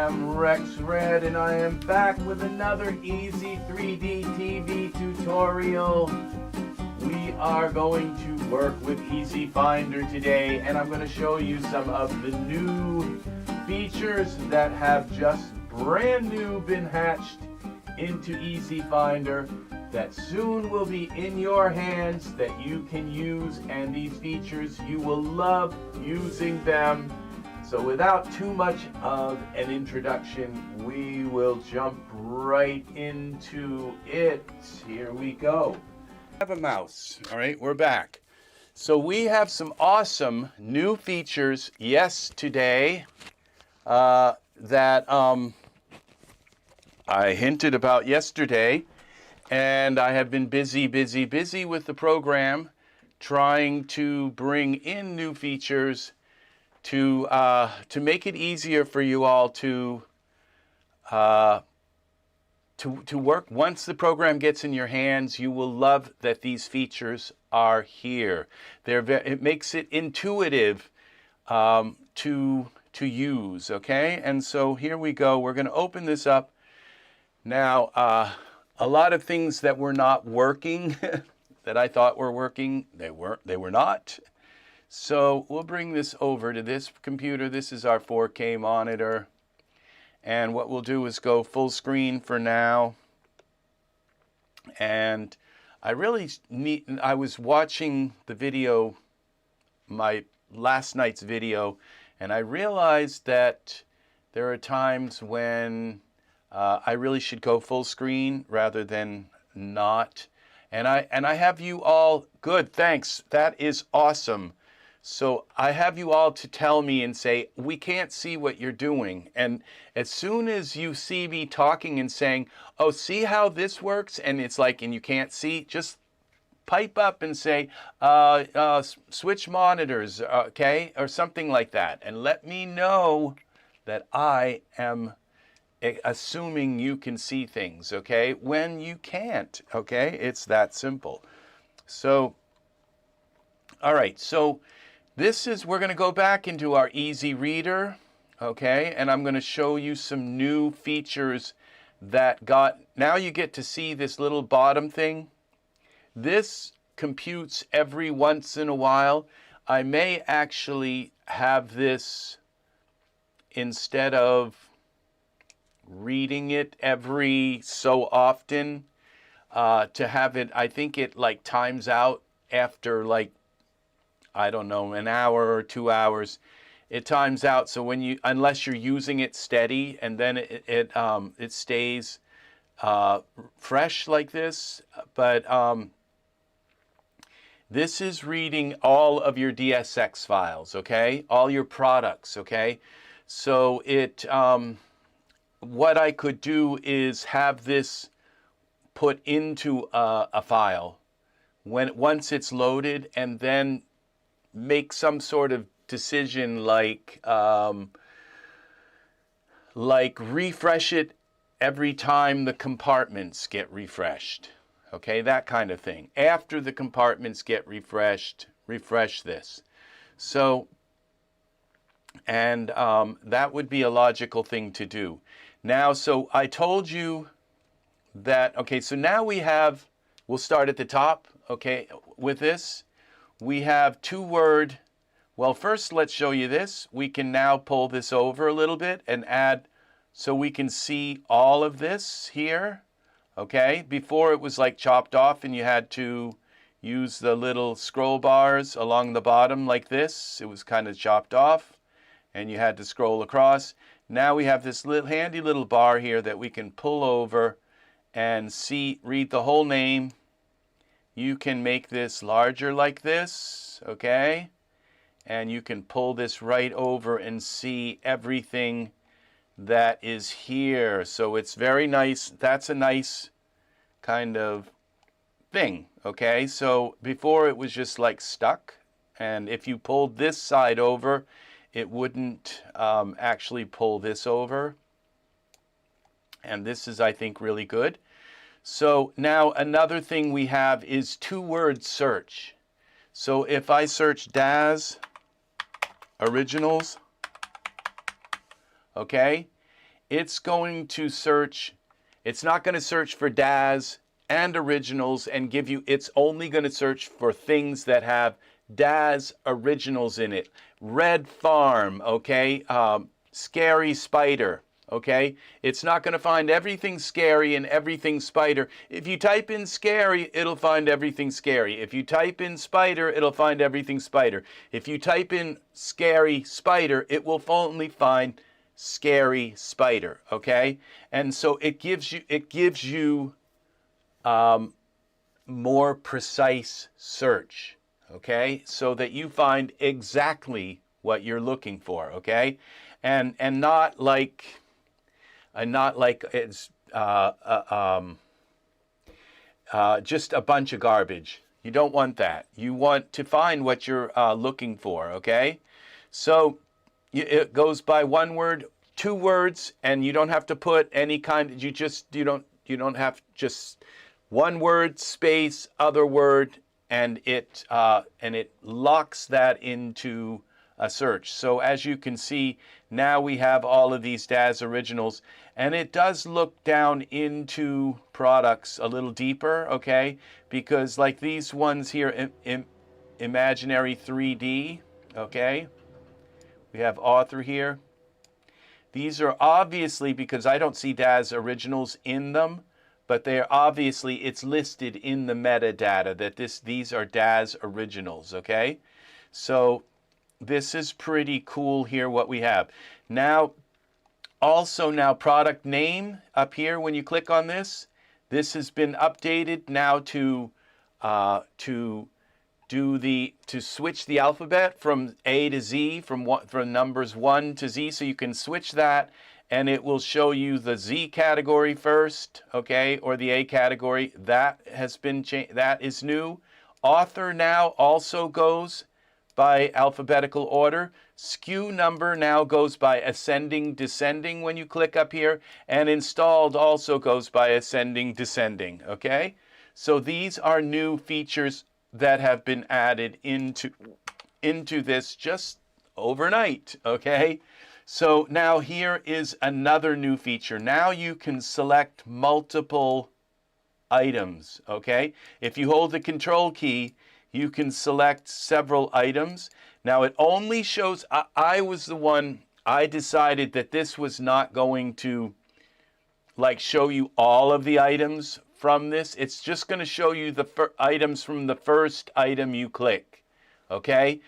am Rex Red, and I am back with another EZ3DTV tutorial. We are going to work with EZFinder today, and I'm going to show you some of the new features that have just brand new been hatched into EZFinder that soon will be in your hands that you can use, and these features you will love using them. So without too much of an introduction, we will jump right into it. Here we go. I have a mouse. All right, we're back. So we have some awesome new features, yes, today, that I hinted about yesterday. And I have been busy with the program, trying to bring in new features to make it easier for you all to work. Once the program gets in your hands, you will love that these features are here. It makes it intuitive to use. Okay, and so here we go. We're going to open this up now. A lot of things that were not working, that I thought were working, they were not. So we'll bring this over to this computer. This is our 4K monitor. And what we'll do is go full screen for now. And I was watching the video, my last night's video, and I realized that there are times when I really should go full screen rather than not. And I have you all, good, thanks, that is awesome. So I have you all to tell me and say, we can't see what you're doing. And as soon as you see me talking and saying, oh, see how this works? And it's like, and you can't see, just pipe up and say, switch monitors, okay? Or something like that. And let me know that I am assuming you can see things, okay? When you can't, okay? It's that simple. So, all right, so we're going to go back into our EZReader, okay? And I'm going to show you some new features that now you get to see this little bottom thing. This computes every once in a while. I may actually have this, instead of reading it every so often, to have it, I think it like times out after like, I don't know, an hour or 2 hours. It times out, so unless you're using it steady, and then it stays fresh like this. But this is reading all of your DSX files, okay? All your products, okay? So what I could do is have this put into a file once it's loaded, and then make some sort of decision like refresh it every time the compartments get refreshed. Okay, that kind of thing. After the compartments get refreshed, refresh this. So, and that would be a logical thing to do. Now, so I told you that, okay, so now we'll start at the top, okay, with this. We have two-word, well, first let's show you this. We can now pull this over a little bit and add, so we can see all of this here, okay? Before it was like chopped off and you had to use the little scroll bars along the bottom like this. It was kind of chopped off and you had to scroll across. Now we have this little handy little bar here that we can pull over and read the whole name. You can make this larger like this, okay? And you can pull this right over and see everything that is here. So it's very nice. That's a nice kind of thing, okay? So before it was just like stuck. And if you pulled this side over, it wouldn't actually pull this over. And this is, I think, really good. So now another thing we have is two-word search. So if I search Daz Originals, okay, it's going to search, it's not going to search for Daz and originals and give you, it's only going to search for things that have Daz originals in it. Red Farm, okay? Scary Spider, okay? It's not going to find everything scary and everything spider. If you type in scary, it'll find everything scary. If you type in spider, it'll find everything spider. If you type in scary spider, it will only find scary spider, okay? And so it gives you more precise search, okay? So that you find exactly what you're looking for, okay? And not like it's just a bunch of garbage. You don't want that. You want to find what you're looking for, okay? So it goes by one word, 2 words, and you don't have to put any kind. You don't have just one word space other word, and it locks that into a search. So as you can see, now we have all of these Daz originals, and it does look down into products a little deeper, okay? Because like these ones here, Imaginary 3D, okay? We have author here. These are obviously, because I don't see Daz originals in them, but they're obviously, it's listed in the metadata that these are Daz originals, okay? So this is pretty cool here what we have. Now, also now product name up here, when you click on this has been updated now to switch the alphabet from A to Z, from numbers 1 to Z, so you can switch that, and it will show you the Z category first, okay, or the A category. That has been changed. That is new. Author now also goes by alphabetical order. SKU number now goes by ascending, descending when you click up here, and installed also goes by ascending, descending, okay? So these are new features that have been added into this just overnight, okay? So now here is another new feature. Now you can select multiple items, okay? If you hold the control key, you can select several items. Now it only shows, I decided that this was not going to like show you all of the items from this. It's just going to show you the items from the first item you click, okay?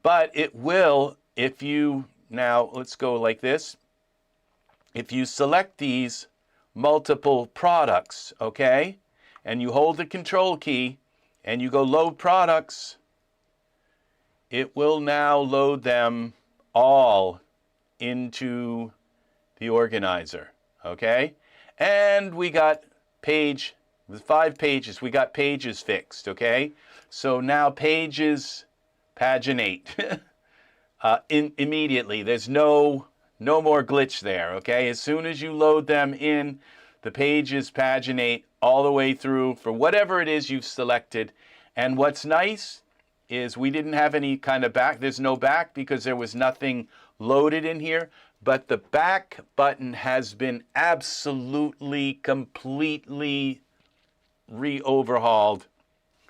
But it will, if you, now let's go like this. If you select these multiple products, okay, and you hold the control key and you go load products, it will now load them all into the organizer, okay? And we got page, with 5 pages, we got pages fixed, okay? So now pages paginate immediately. There's no more glitch there, okay? As soon as you load them in, the pages paginate all the way through for whatever it is you've selected. And what's nice is we didn't have any kind of back. There's no back because there was nothing loaded in here. But the back button has been absolutely, completely re-overhauled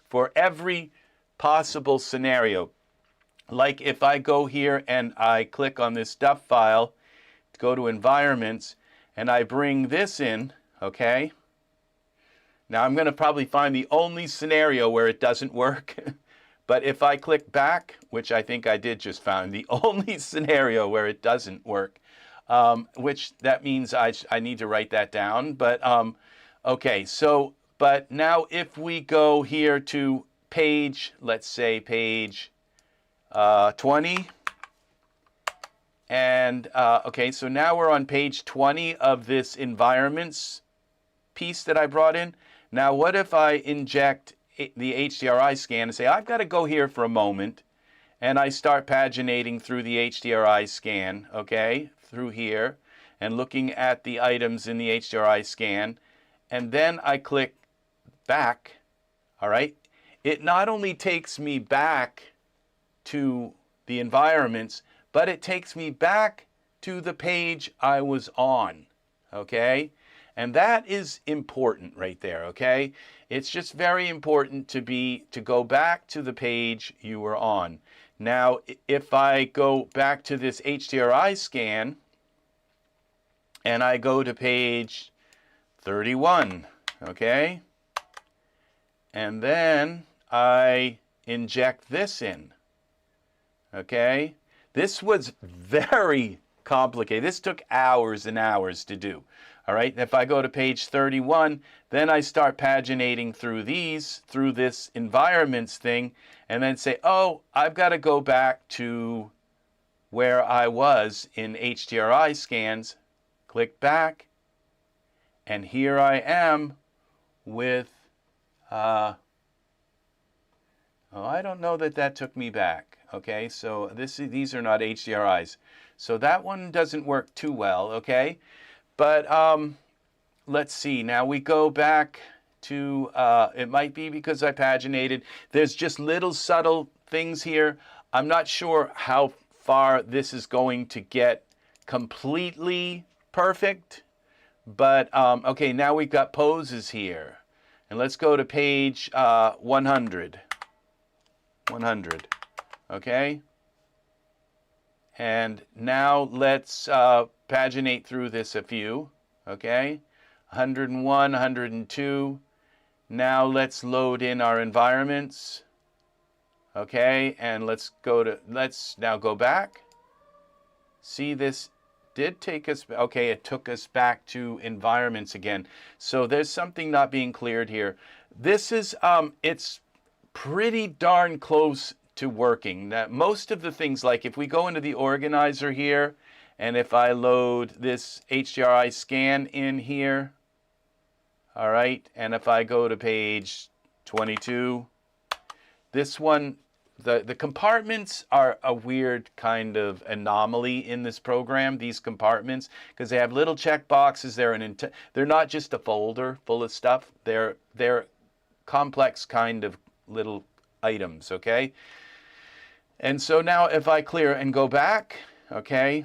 for every possible scenario. Like if I go here and I click on this stuff file, go to environments, and I bring this in, okay? Now I'm going to probably find the only scenario where it doesn't work. But if I click back, which I think I did just find the only scenario where it doesn't work, which that means I need to write that down. But okay, so, but now if we go here to page, let's say page 20, and okay, so now we're on page 20 of this environments piece that I brought in. Now what if I inject the HDRI scan and say, I've got to go here for a moment, and I start paginating through the HDRI scan, okay, through here, and looking at the items in the HDRI scan, and then I click back, all right, it not only takes me back to the environments, but it takes me back to the page I was on, okay? And that is important right there, okay? It's just very important to go back to the page you were on. Now, if I go back to this HDRI scan and I go to page 31, okay? And then I inject this in, okay? This was very complicated. This took hours and hours to do. All right, if I go to page 31, then I start paginating through this environments thing, and then say, oh, I've got to go back to where I was in HDRI scans. Click back, and here I am with, oh, I don't know that took me back. Okay, so these are not HDRIs. So that one doesn't work too well, okay? But let's see. Now we go back to, it might be because I paginated. There's just little subtle things here. I'm not sure how far this is going to get completely perfect. But, okay, now we've got poses here. And let's go to page 100. 100, okay? And now let's paginate through this a few, okay? 101, 102. Now let's load in our environments, okay? And let's now go back. See, this did take us, okay, it took us back to environments again. So there's something not being cleared here. This is, it's pretty darn close to working. Now, most of the things, like if we go into the organizer here, and if I load this HDRI scan in here, all right, and if I go to page 22, this one, the compartments are a weird kind of anomaly in this program, these compartments, because they have little check boxes. They're not just a folder full of stuff. They're complex kind of little items, okay? And so now if I clear and go back, okay,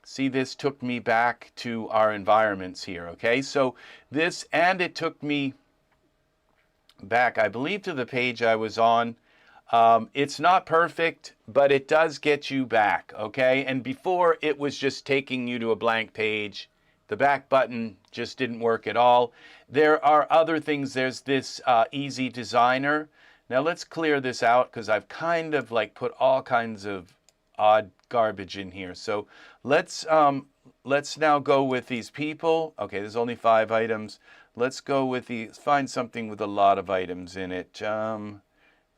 see, this took me back to our environments here, okay? So it took me back, I believe, to the page I was on. It's not perfect, but it does get you back, okay? And before, it was just taking you to a blank page. The back button just didn't work at all. There are other things. There's this EZDesigner. Now let's clear this out because I've kind of like put all kinds of odd garbage in here. So let's now go with these people. Okay, there's only 5 items. Let's go with find something with a lot of items in it.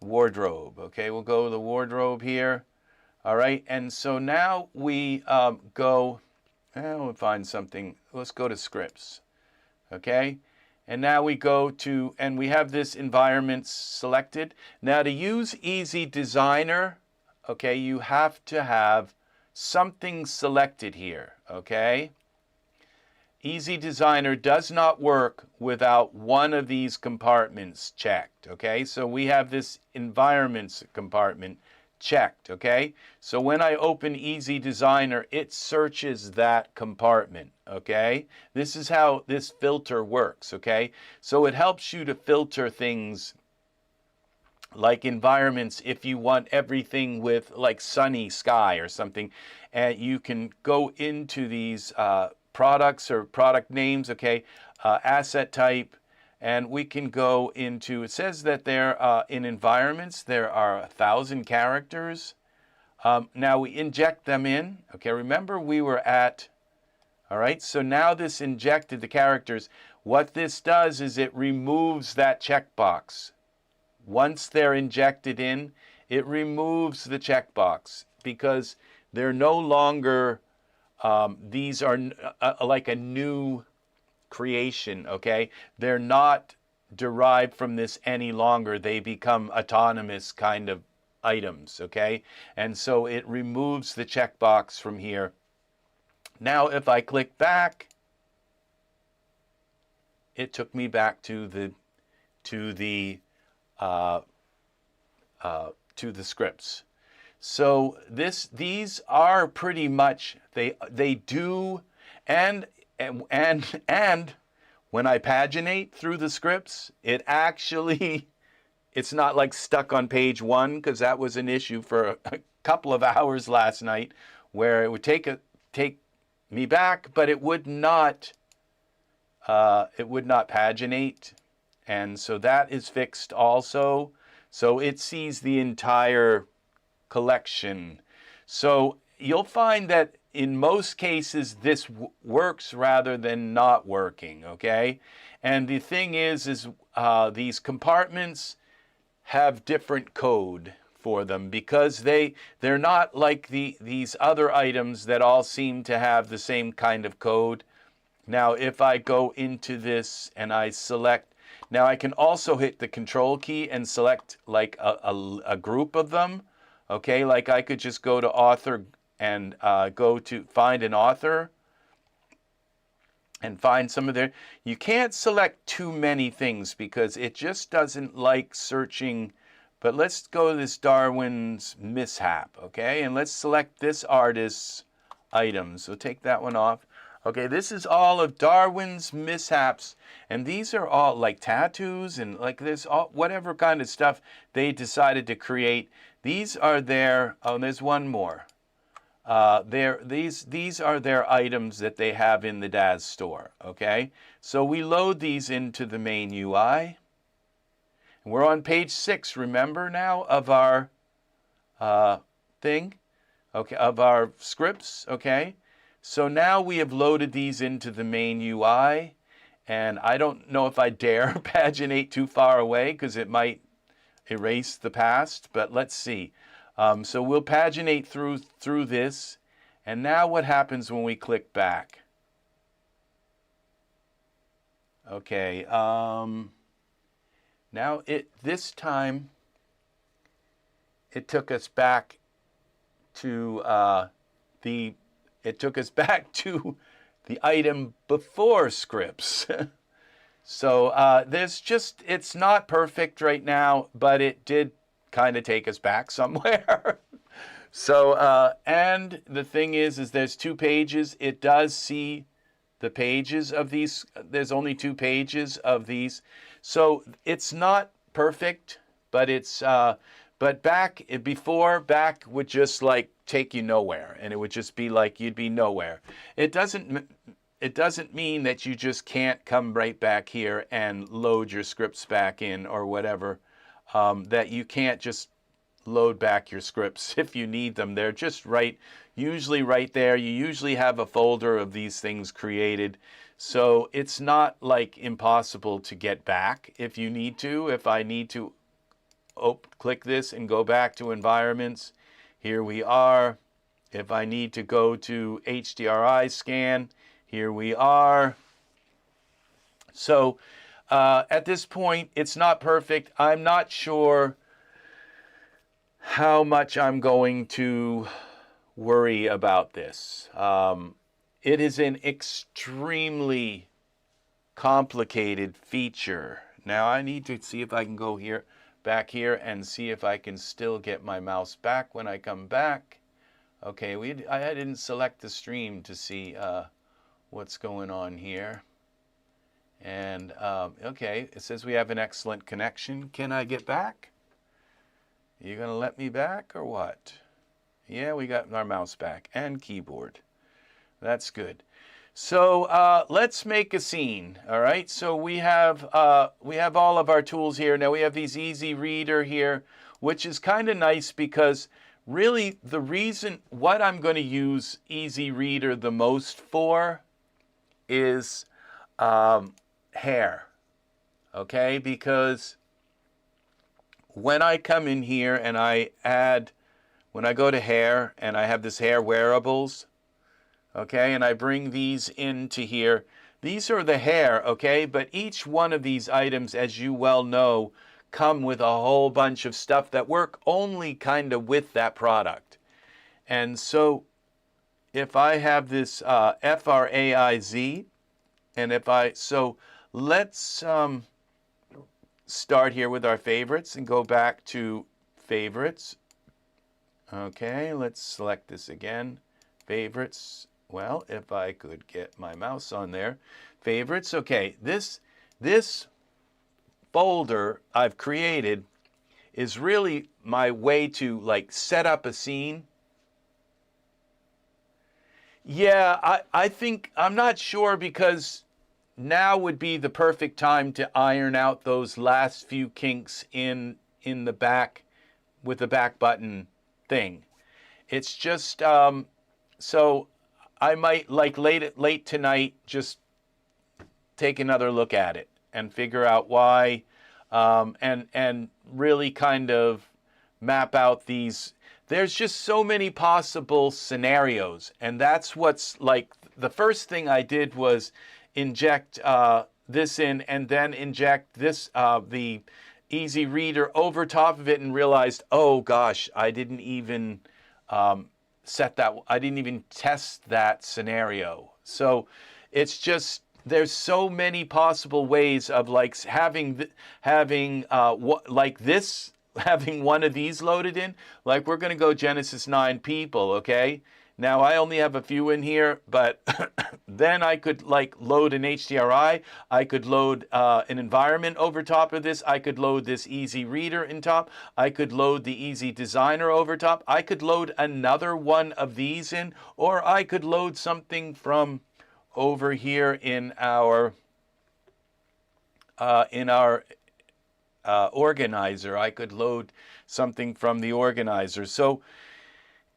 Wardrobe. Okay, we'll go to the wardrobe here. All right, and so now we go. We'll find something. Let's go to scripts. Okay, and now we go to, and we have this environment selected. Now to use EZDesigner, okay, you have to have something selected here. Okay, EZDesigner does not work without one of these compartments checked. Okay, so we have this environments compartment checked, okay? So when I open EZDesigner, it searches that compartment, okay? This is how this filter works, okay? So it helps you to filter things like environments if you want everything with like sunny sky or something, and you can go into these products or product names, okay? Asset type. And we can go into, it says that there in environments, there are 1,000 characters. Now we inject them in. Okay, remember we were at, all right, so now this injected the characters. What this does is it removes that checkbox. Once they're injected in, it removes the checkbox because they're no longer, these are like a new creation, okay? They're not derived from this any longer. They become autonomous kind of items, okay? And so it removes the checkbox from here. Now if I click back, it took me back to the scripts. So these are pretty much, they do, and and when I paginate through the scripts, it actually, it's not like stuck on page 1, because that was an issue for a couple of hours last night, where it would take me back, but it would not paginate. And so that is fixed also. So it sees the entire collection. So you'll find that in most cases this works rather than not working, okay? And the thing is these compartments have different code for them, because they're not like these other items that all seem to have the same kind of code. Now, if I go into this and I select, now I can also hit the control key and select like a group of them. Okay, like I could just go to author and go to find an author and find some of their, you can't select too many things because it just doesn't like searching. But let's go to this Darwin's Mishap, okay? And let's select this artist's items. So take that one off. Okay, this is all of Darwin's Mishaps, and these are all like tattoos and like this, all whatever kind of stuff they decided to create. These are their, oh, there's one more. These are their items that they have in the Daz store, okay? So we load these into the main UI. We're on page 6, remember now, of our thing, okay, of our scripts, okay? So now we have loaded these into the main UI, and I don't know if I dare paginate too far away because it might erase the past, but let's see. So we'll paginate through this, and now what happens when we click back? Okay, now this time it took us back to the item before scripts. So it's not perfect right now, but it did kind of take us back somewhere. So, and the thing is there's 2 pages. It does see the pages of these. There's only 2 pages of these. So it's not perfect, but it's, but back would just like take you nowhere, and it would just be like you'd be nowhere. It doesn't mean that you just can't come right back here and load your scripts back in or whatever, that you can't just load back your scripts if you need them. They're just usually right there. You usually have a folder of these things created. So it's not like impossible to get back if you need to. If I need to click this and go back to environments, here we are. If I need to go to HDRI scan, here we are. So at this point, it's not perfect. I'm not sure how much I'm going to worry about this. It is an extremely complicated feature. Now I need to see if I can go back here and see if I can still get my mouse back when I come back. Okay, I didn't select the stream to see what's going on here. And okay, it says we have an excellent connection. Can I get back? You gonna let me back or what? Yeah, we got our mouse back and keyboard. That's good. So let's make a scene. All right. So we have all of our tools here. Now we have these EZReader here, which is kind of nice because really the reason what I'm going to use EZReader the most for is hair. Okay, because when I come in here and when I go to hair and I have this hair wearables, okay, and I bring these into here, these are the hair, okay, but each one of these items, as you well know, come with a whole bunch of stuff that work only kind of with that product. And so if I have this FRAIZ, and so let's start here with our favorites and go back to favorites. Okay, let's select this again, favorites. well, if I could get my mouse on there, favorites. Okay, this folder I've created is really my way to like set up a scene. Yeah, I think, I'm not sure, because now would be the perfect time to iron out those last few kinks in the back with the back button thing. It's just, so I might, like, late tonight, just take another look at it and figure out why, and really kind of map out these. There's just so many possible scenarios, and that's what's like, the first thing I did was inject this in, and then inject this, the EZReader over top of it, and realized, oh gosh, I didn't even I didn't even test that scenario. So it's just, there's so many possible ways of like having like this, having one of these loaded in. Like, we're going to go Genesis 9 people, okay? Now, I only have a few in here, but then I could like load an HDRI. I could load an environment over top of this. I could load this EZReader in top. I could load the EZDesigner over top. I could load another one of these in, or I could load something from over here in our organizer. I could load something from the organizer. So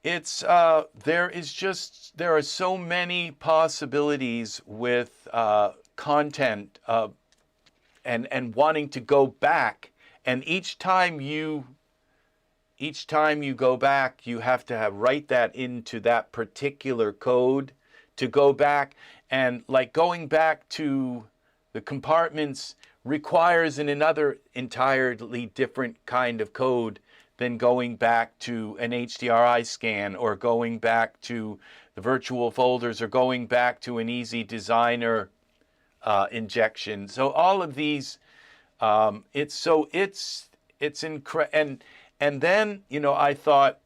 it's there are so many possibilities with content, and wanting to go back, and each time you go back, you have to write that into that particular code to go back. And like, going back to the compartments requires another entirely different kind of code than going back to an HDRI scan, or going back to the virtual folders, or going back to an EZDesigner injection. So all of these, it's incredible. And then, you know, I thought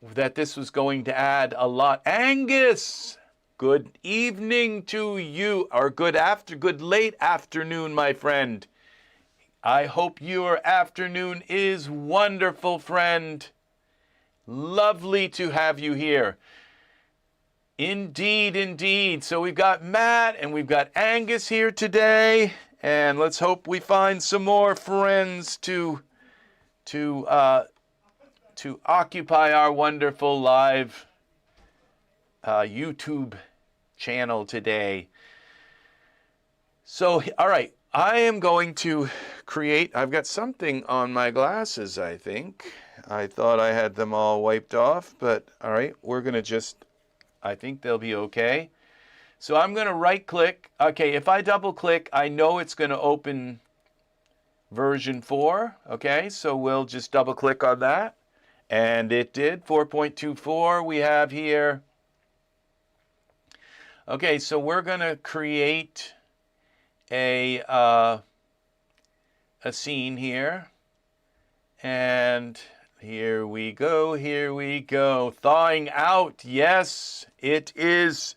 that this was going to add a lot. Angus, good evening to you, or good late afternoon, my friend. I hope your afternoon is wonderful, friend. Lovely to have you here. Indeed, indeed. So we've got Matt and we've got Angus here today, and let's hope we find some more friends to occupy our wonderful live YouTube channel today. So, all right, I am going to create, I've got something on my glasses, I think. I thought I had them all wiped off, but all right, we're going to just, I think they'll be okay. So I'm going to right click. Okay, if I double click, I know it's going to open version 4. Okay, so we'll just double click on that. And it did, 4.24 we have here. Okay, so we're going to create a scene here. And here we go. Thawing out. Yes, it is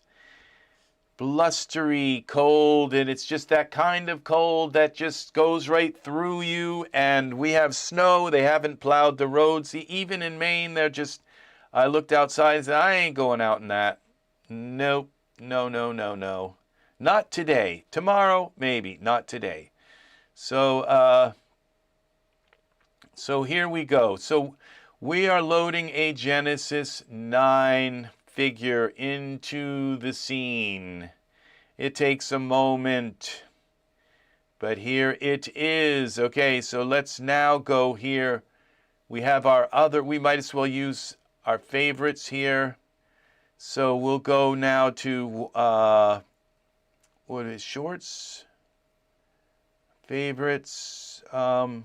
blustery cold, and it's just that kind of cold that just goes right through you. And we have snow. They haven't plowed the roads. See, even in Maine, they're just, I looked outside and said, I ain't going out in that. Nope. No. Not today. Tomorrow, maybe. Not today. So, so here we go. So we are loading a Genesis 9 figure into the scene. It takes a moment, but here it is. Okay, so let's now go here. We have our other, we might as well use our favorites here. So we'll go now to, what is shorts? Favorites. And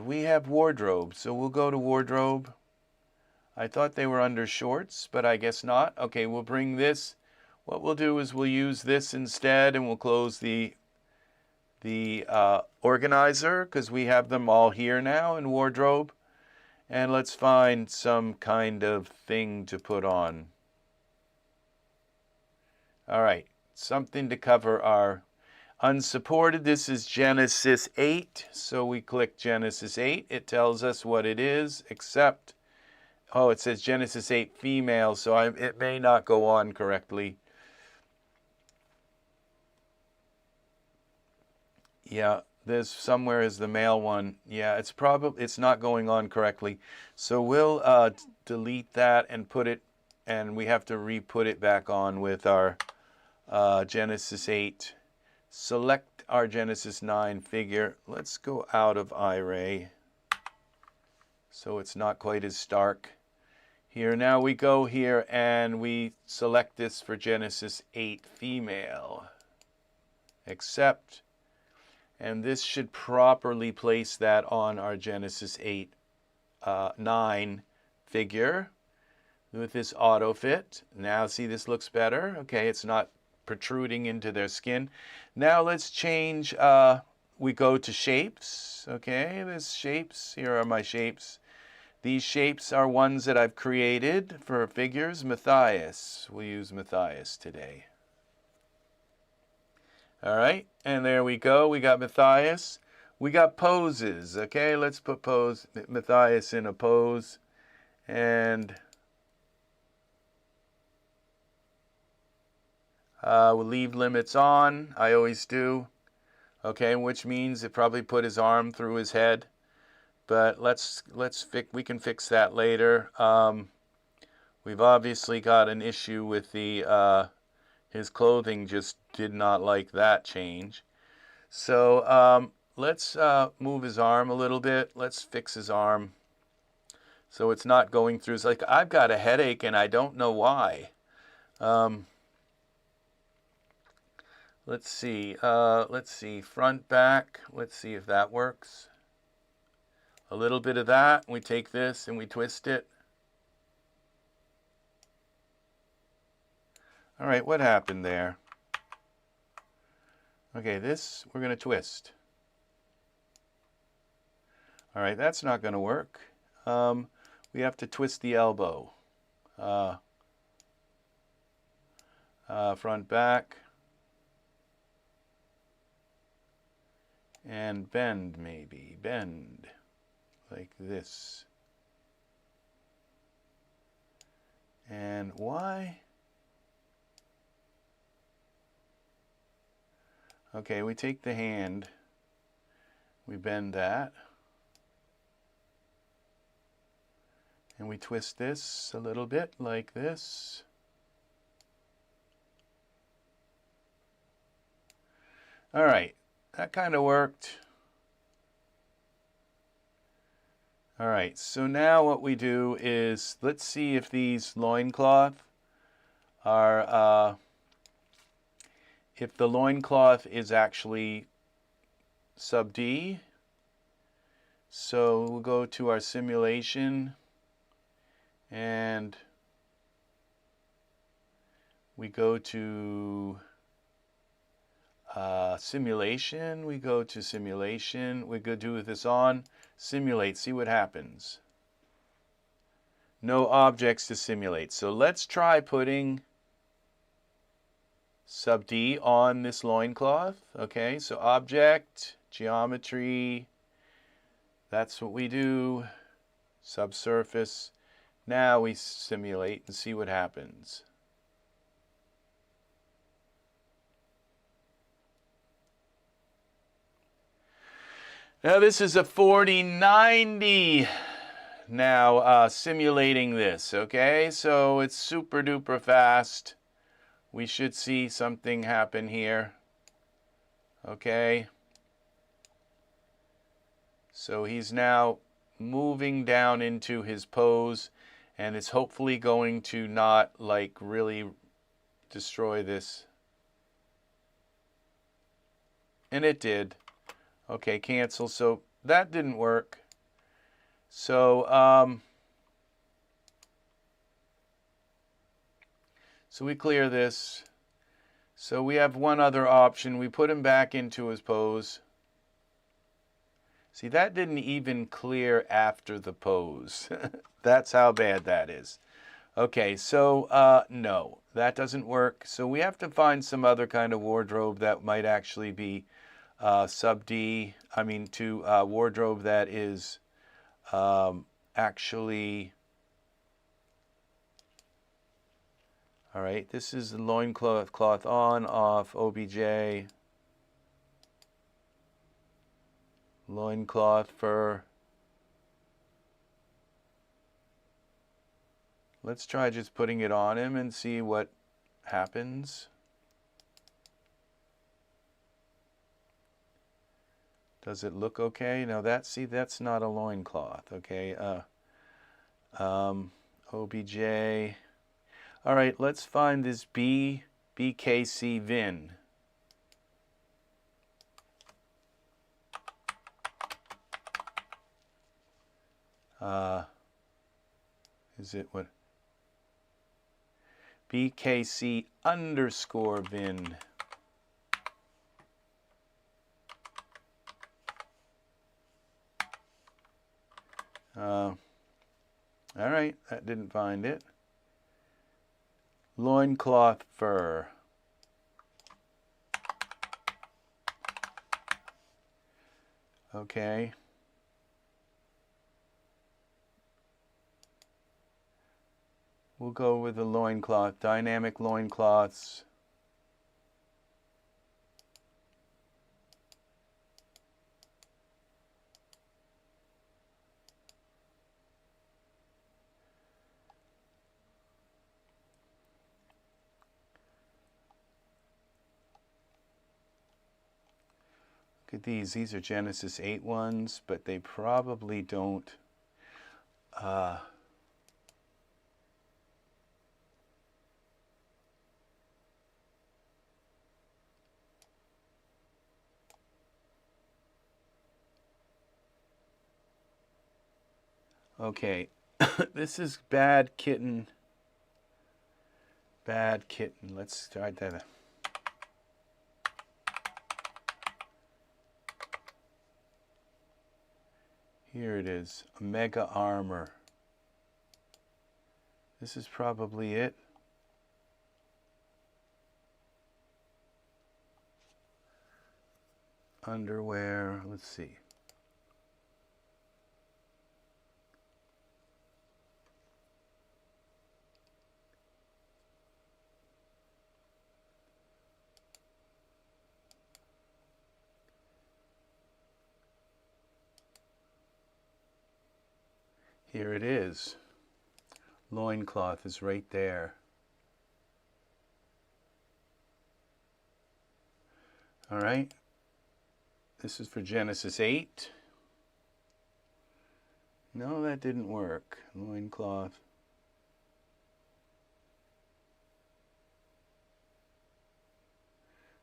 we have wardrobe. So we'll go to wardrobe. I thought they were under shorts, but I guess not. Okay, we'll bring this. What we'll do is we'll use this instead, and we'll close the organizer, because we have them all here now in wardrobe. And let's find some kind of thing to put on. All right, something to cover our unsupported. This is Genesis 8, so we click Genesis 8. It tells us what it is, except, oh, it says Genesis 8 female, so it may not go on correctly. Yeah, there's somewhere is the male one. Yeah, it's not going on correctly. So we'll delete that and put it, and we have to re-put it back on with our Genesis 8. Select our Genesis 9 figure. Let's go out of iRay so it's not quite as stark. Here, now we go here and we select this for Genesis 8 female. Accept. And this should properly place that on our Genesis 8 9 figure with this auto fit. Now see, this looks better. Okay, it's not protruding into their skin. Now let's change, we go to shapes. Okay, there's shapes. Here are my shapes. These shapes are ones that I've created for figures. Matthias. We'll use Matthias today. All right, and there we go. We got Matthias. We got poses. Okay, let's put Matthias in a pose. And we'll leave limits on. I always do. Okay, which means it probably put his arm through his head. But we can fix that later. We've obviously got an issue with the his clothing just did not like that change. So let's move his arm a little bit. Let's fix his arm so it's not going through. It's like I've got a headache and I don't know why. Let's see. Front, back. Let's see if that works. A little bit of that. We take this and we twist it. All right, what happened there? Okay, this we're going to twist. All right, that's not going to work. We have to twist the elbow. Front, back. And bend, maybe. Bend. Like this. And why? Okay, we take the hand, we bend that, and we twist this a little bit like this. All right, that kind of worked. All right, so now what we do is, let's see if these loincloth are, if the loincloth is actually sub D. So we'll go to our simulation and we go to simulation. We go to simulation. We go do this on. Simulate, see what happens. No objects to simulate. So let's try putting sub D on this loincloth. Okay, so object, geometry, that's what we do. Subsurface. Now we simulate and see what happens. Now this is a 4090 now simulating this, okay? So it's super duper fast. We should see something happen here, okay? So he's now moving down into his pose, and it's hopefully going to not like really destroy this. And it did. Okay, cancel. So that didn't work. So so we clear this. So we have one other option. We put him back into his pose. See, that didn't even clear after the pose. That's how bad that is. Okay, so no, that doesn't work. So we have to find some other kind of wardrobe that might actually be sub D. I mean, to wardrobe that is actually... All right, this is the loincloth on, off, OBJ. Loincloth fur. Let's try just putting it on him and see what happens. Does it look okay? Now that's not a loincloth, okay? OBJ. All right, let's find this BKC VIN. Is it what? BKC underscore VIN. All right, that didn't find it. Loincloth fur. Okay. We'll go with the loincloth, dynamic loincloths. Look at these. These are Genesis 8 ones, but they probably don't. Okay, this is bad kitten. Bad kitten. Let's try that. Here it is, Omega Armor. This is probably it. Underwear, let's see. Here it is. Loincloth is right there. All right. This is for Genesis 8. No, that didn't work. Loincloth.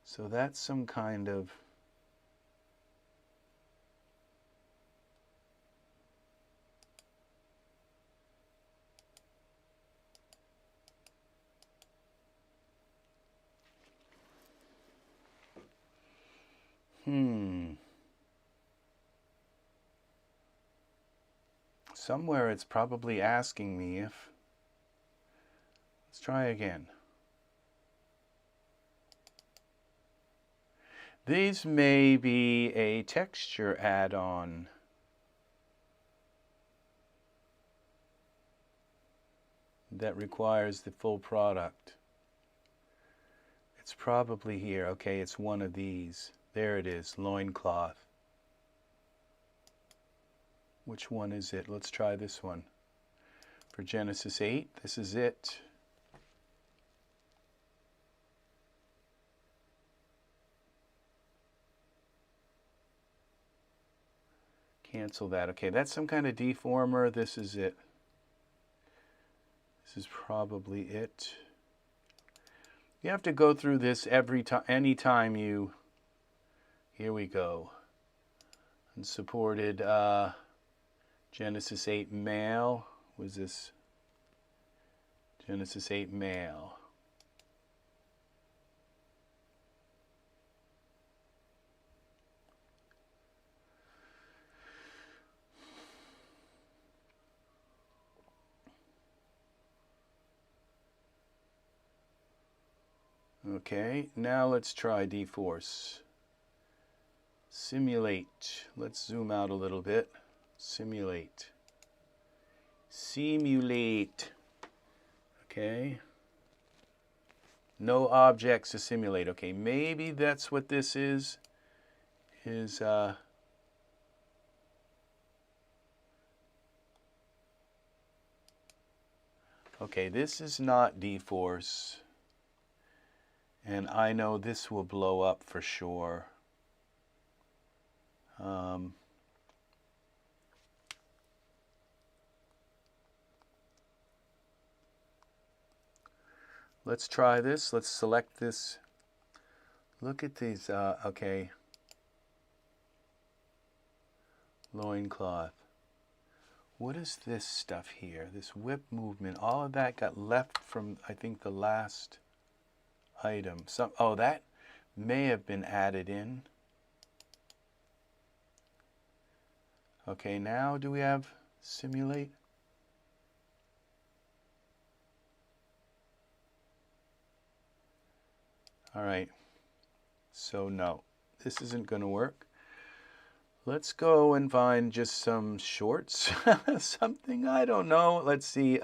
So that's some kind of... Somewhere it's probably asking me if... Let's try again. These may be a texture add-on. That requires the full product. It's probably here. Okay, it's one of these. There it is, loincloth. Which one is it? Let's try this one. For Genesis 8, this is it. Cancel that. Okay, that's some kind of deformer. This is it. This is probably it. You have to go through this every time, anytime you... Here we go. Unsupported Genesis 8 male. Was this Genesis 8 male? Okay, now let's try dForce. Simulate. Let's zoom out a little bit. Simulate. Simulate. Okay. No objects to simulate. Okay, maybe that's what this is. Okay, this is not dForce. And I know this will blow up for sure. Let's try this. Let's select this. Look at these. Okay. Loincloth. What is this stuff here? This whip movement. All of that got left from, I think, the last item. Oh, that may have been added in. Okay, now do we have simulate? All right. So no, this isn't going to work. Let's go and find just some shorts, something, I don't know. Let's see,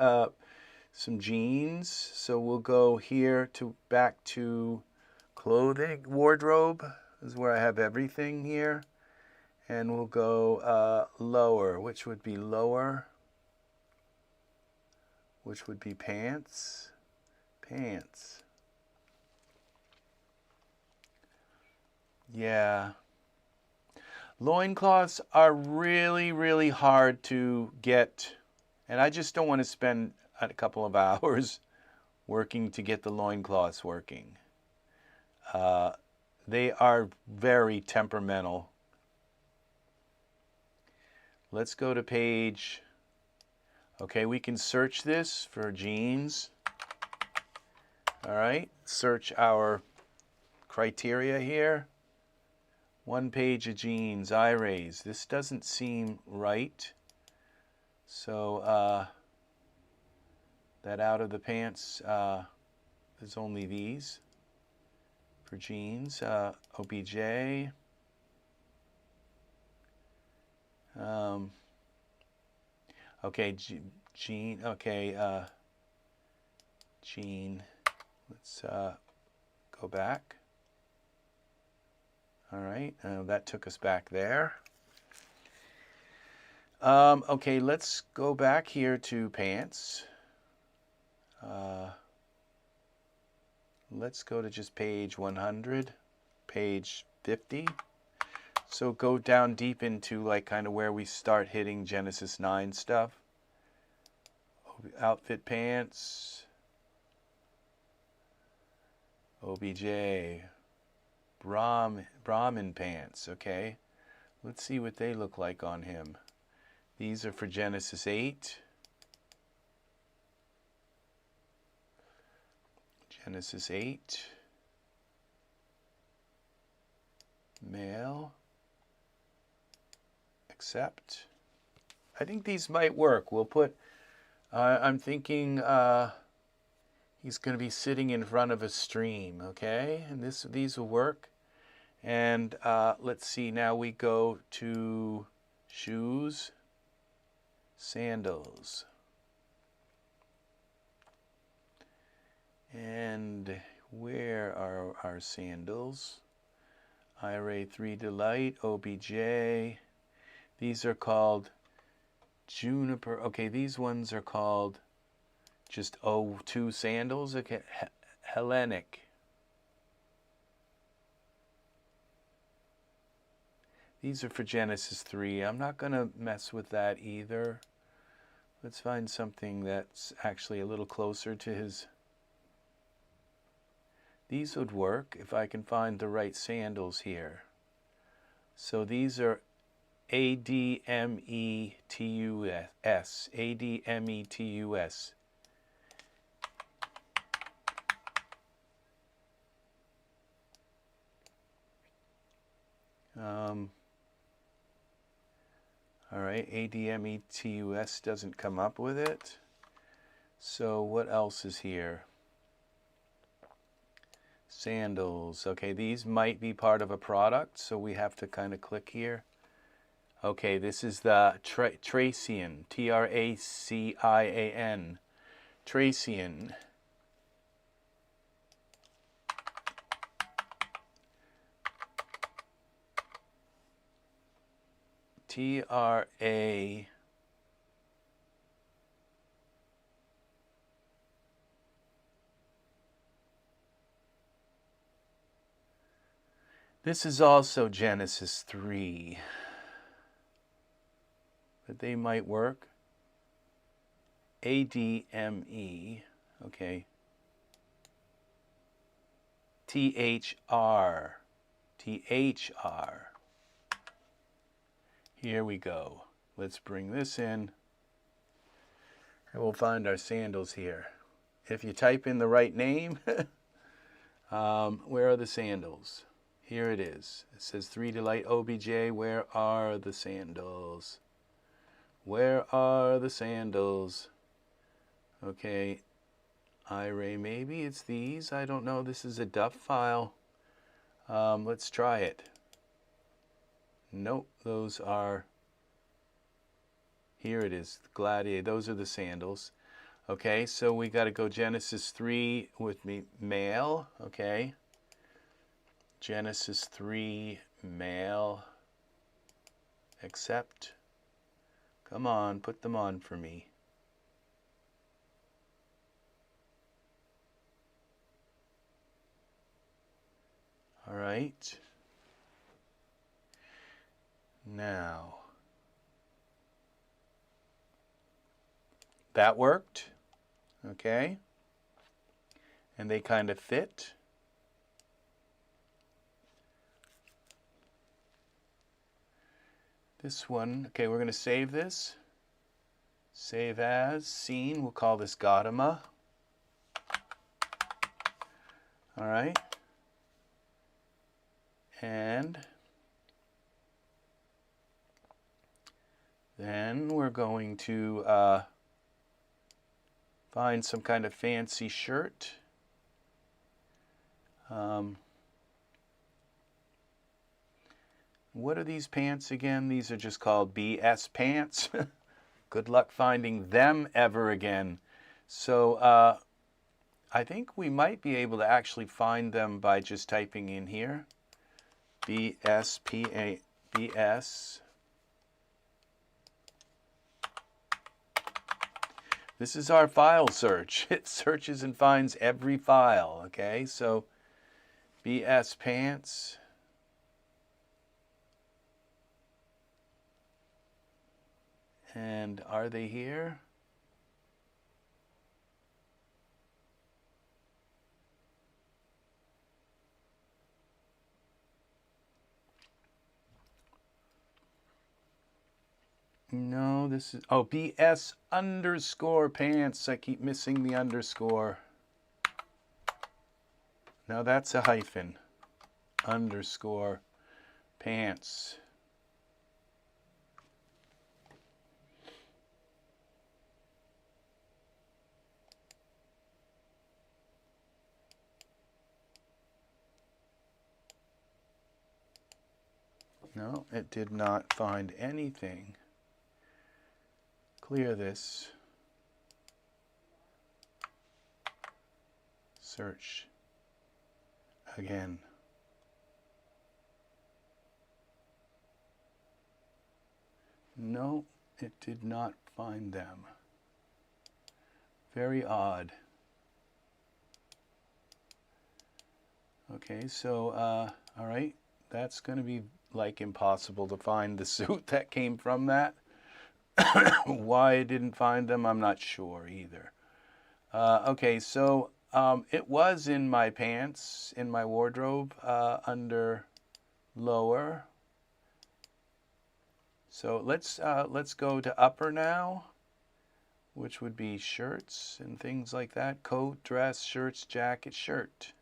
some jeans. So we'll go here to back to clothing, wardrobe is where I have everything here. And we'll go lower, which would be lower, which would be pants, pants. Yeah. Loincloths are really, really hard to get, and I just don't want to spend a couple of hours working to get the loincloths working. They are very temperamental. Let's go to page. Okay, we can search this for jeans. All right, search our criteria here. One page of jeans, IRAs. This doesn't seem right. So that out of the pants, there's only these for jeans. OBJ. Okay, jean. Okay, jean. Let's go back. All right, that took us back there. Okay, let's go back here to pants. Let's go to just page 100, page 50. So go down deep into like kind of where we start hitting Genesis 9 stuff. Outfit pants. OBJ. Brahmin pants, okay. Let's see what they look like on him. These are for Genesis 8. Genesis 8. Male. Accept. I think these might work. We'll put, I'm thinking he's going to be sitting in front of a stream, okay? And these will work. And let's see, now we go to shoes, sandals. And where are our sandals? EZ3 Delight, OBJ. These are called Juniper. Okay, these ones are called just O2 sandals. Okay, Hellenic. These are for Genesis 3. I'm not going to mess with that either. Let's find something that's actually a little closer to his. These would work if I can find the right sandals here. So these are ADMETUS. ADMETUS. All right, ADMETUS doesn't come up with it. So what else is here? Sandals. Okay, these might be part of a product, so we have to kind of click here. Okay, this is the Tracian, Tracian, Tracian. T-R-A. This is also Genesis 3. But they might work. ADME. Okay. THR. THR. Here we go. Let's bring this in. And we'll find our sandals here. If you type in the right name, where are the sandals? Here it is. It says 3D Light OBJ. Where are the sandals? Where are the sandals? Okay. iRay, maybe it's these. I don't know. This is a DUF file. Let's try it. Nope. Those are... Here it is. Gladiator. Those are the sandals. Okay. So we got to go Genesis 3 with me. Male. Okay. Genesis 3 male. Accept. Come on, put them on for me. All right. Now, that worked. Okay. And they kind of fit. This one, okay, we're going to save this. Save as, scene, we'll call this Gautama. All right. And then we're going to find some kind of fancy shirt. What are these pants again? These are just called BS pants. Good luck finding them ever again. So I think we might be able to actually find them by just typing in here. BS. This is our file search. It searches and finds every file. Okay, so BS pants. And are they here? No, this is, oh, BS underscore pants. I keep missing the underscore. Now that's a hyphen. Underscore pants. No, it did not find anything. Clear this. Search again. No, it did not find them. Very odd. Okay, so, all right, that's going to be like impossible to find the suit that came from that. Why I didn't find them, I'm not sure either. Okay, so it was in my pants, in my wardrobe, under lower. So let's go to upper now, which would be shirts and things like that. Coat, dress, shirts, jacket, shirt.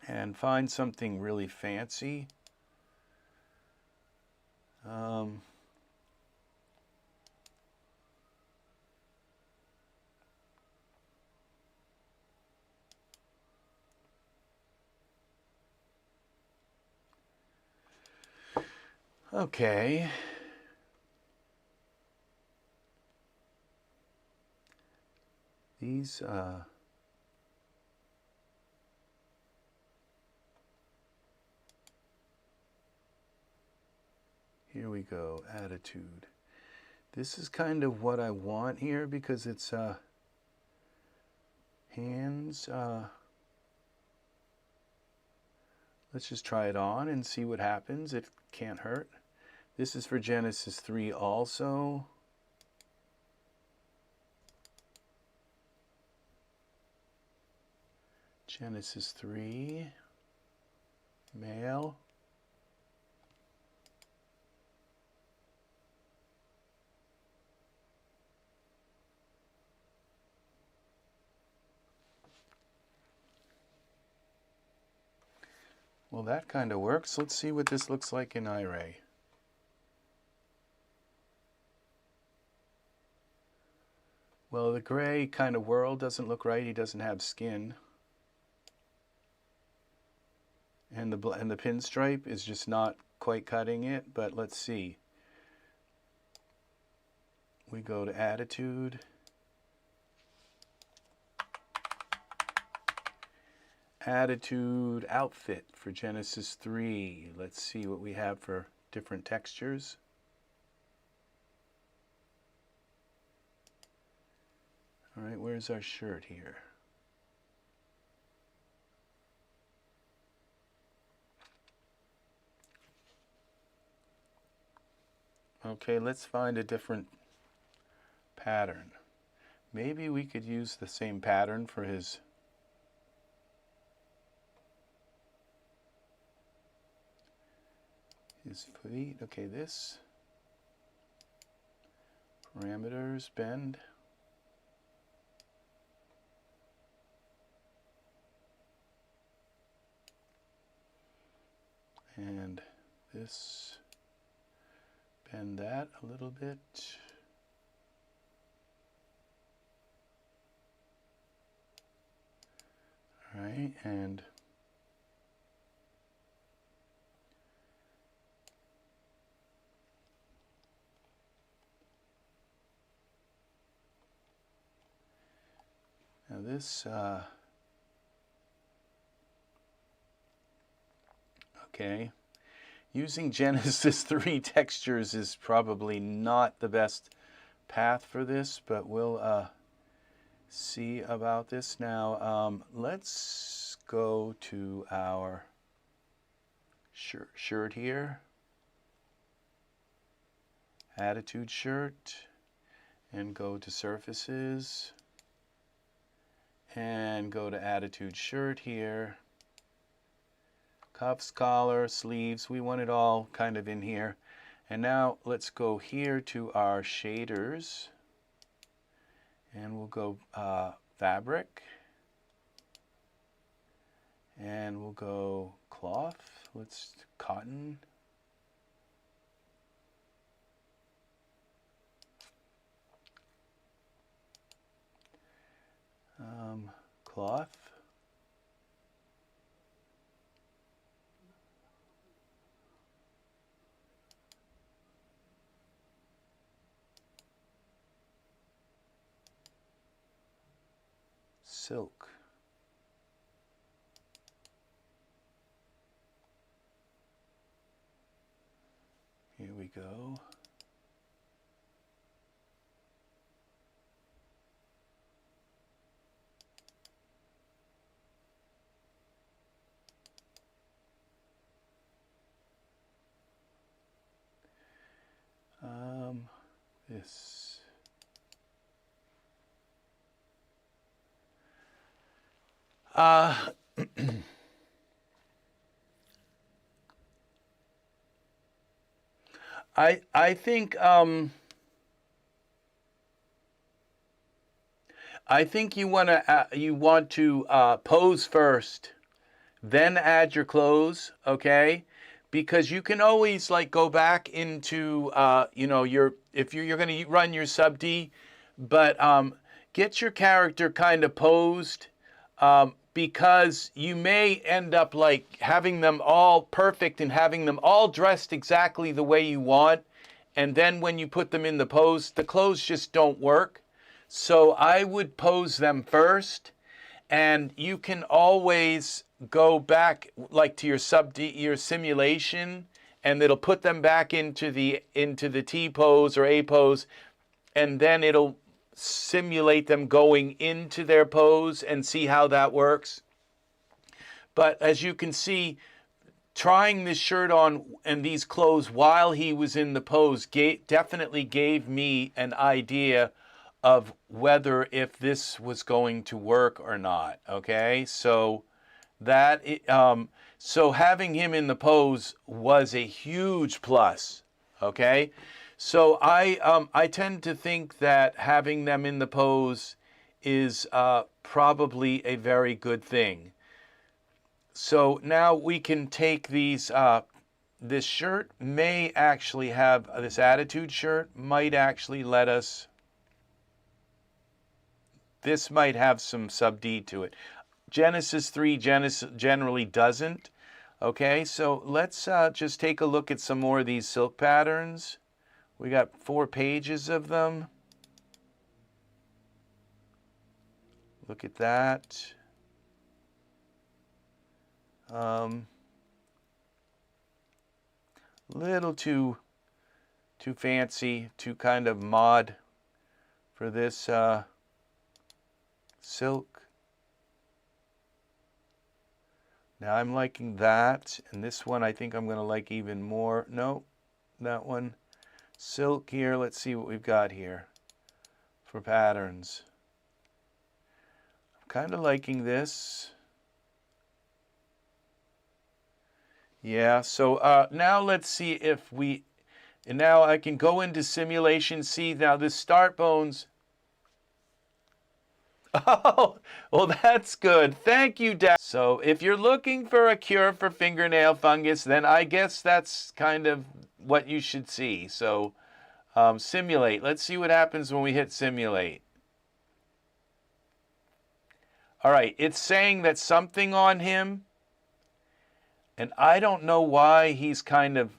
And find something really fancy. Okay. These, here we go, attitude. This is kind of what I want here because it's hands. Let's just try it on and see what happens. It can't hurt. This is for Genesis 3 also. Genesis 3, male. Well, that kind of works. Let's see what this looks like in iRay. Well, the gray kind of world doesn't look right. He doesn't have skin. And the pinstripe is just not quite cutting it, but let's see. We go to attitude. Attitude outfit for Genesis 3. Let's see what we have for different textures. All right, where's our shirt here? Okay, let's find a different pattern. Maybe we could use the same pattern for his feet. Okay, this. Parameters, bend. And this, bend that a little bit. All right, and now this, okay, using Genesis 3 textures is probably not the best path for this, but we'll see about this now. Let's go to our shirt here, attitude shirt, and go to surfaces, and go to attitude shirt here. Cuffs, collar, sleeves, we want it all kind of in here. And now let's go here to our shaders, and we'll go fabric, and we'll go cloth. Let's cotton. Cloth. Silk. Here we go. This. I think you want to pose first, then add your clothes, okay? Because you can always like go back into you know, if you're going to run your sub D, but get your character kind of posed because you may end up like having them all perfect and having them all dressed exactly the way you want. And then when you put them in the pose, the clothes just don't work. So I would pose them first, and you can always go back like to your simulation, and it'll put them back into the T pose or A pose, and then it'll simulate them going into their pose and see how that works. But as you can see, trying this shirt on and these clothes while he was in the pose definitely gave me an idea of whether if this was going to work or not. Okay, so so having him in the pose was a huge plus. Okay, so I tend to think that having them in the pose is probably a very good thing. So now we can take these, this shirt may actually have, this attitude shirt might actually let us, this might have some sub D to it. Genesis 3 generally doesn't. Okay, so let's just take a look at some more of these silk patterns. We got 4 pages of them. Look at that. Little too fancy, too kind of mod for this silk. Now I'm liking that, and this one I think I'm going to like even more. No, that one. Silk here, let's see what we've got here for patterns. I'm kind of liking this. Yeah, so now let's see if we, and now I can go into simulation, see now this start bones. Oh, well that's good. Thank you, Daz. So if you're looking for a cure for fingernail fungus, then I guess that's kind of what you should see. So simulate. Let's see what happens when we hit simulate. All right, it's saying that something on him, and I don't know why he's kind of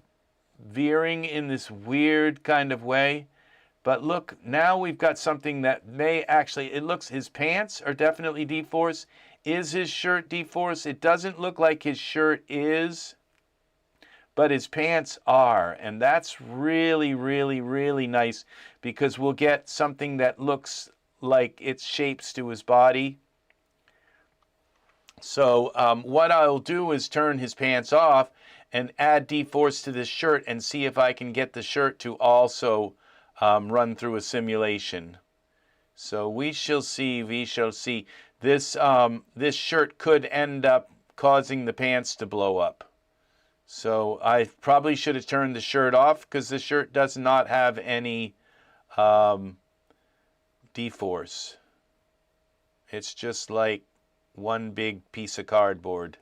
veering in this weird kind of way. But look, now we've got something that may actually, it looks, his pants are definitely dForce. Is his shirt dForce? It doesn't look like his shirt is, but his pants are. And that's really, really, really nice, because we'll get something that looks like it's shapes to his body. So what I'll do is turn his pants off and add dForce to this shirt and see if I can get the shirt to also run through a simulation. So we shall see. This, this shirt could end up causing the pants to blow up. So I probably should have turned the shirt off, because the shirt does not have any dForce. It's just like one big piece of cardboard.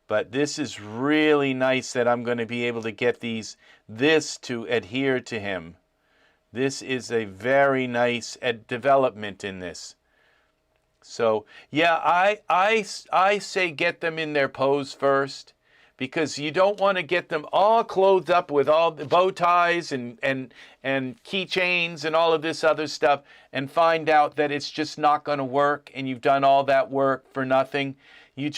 But this is really nice that I'm going to be able to get this to adhere to him. This is a very nice development in this. So yeah, I say get them in their pose first, because you don't want to get them all clothed up with all the bow ties and keychains and all of this other stuff, and find out that it's just not going to work and you've done all that work for nothing. You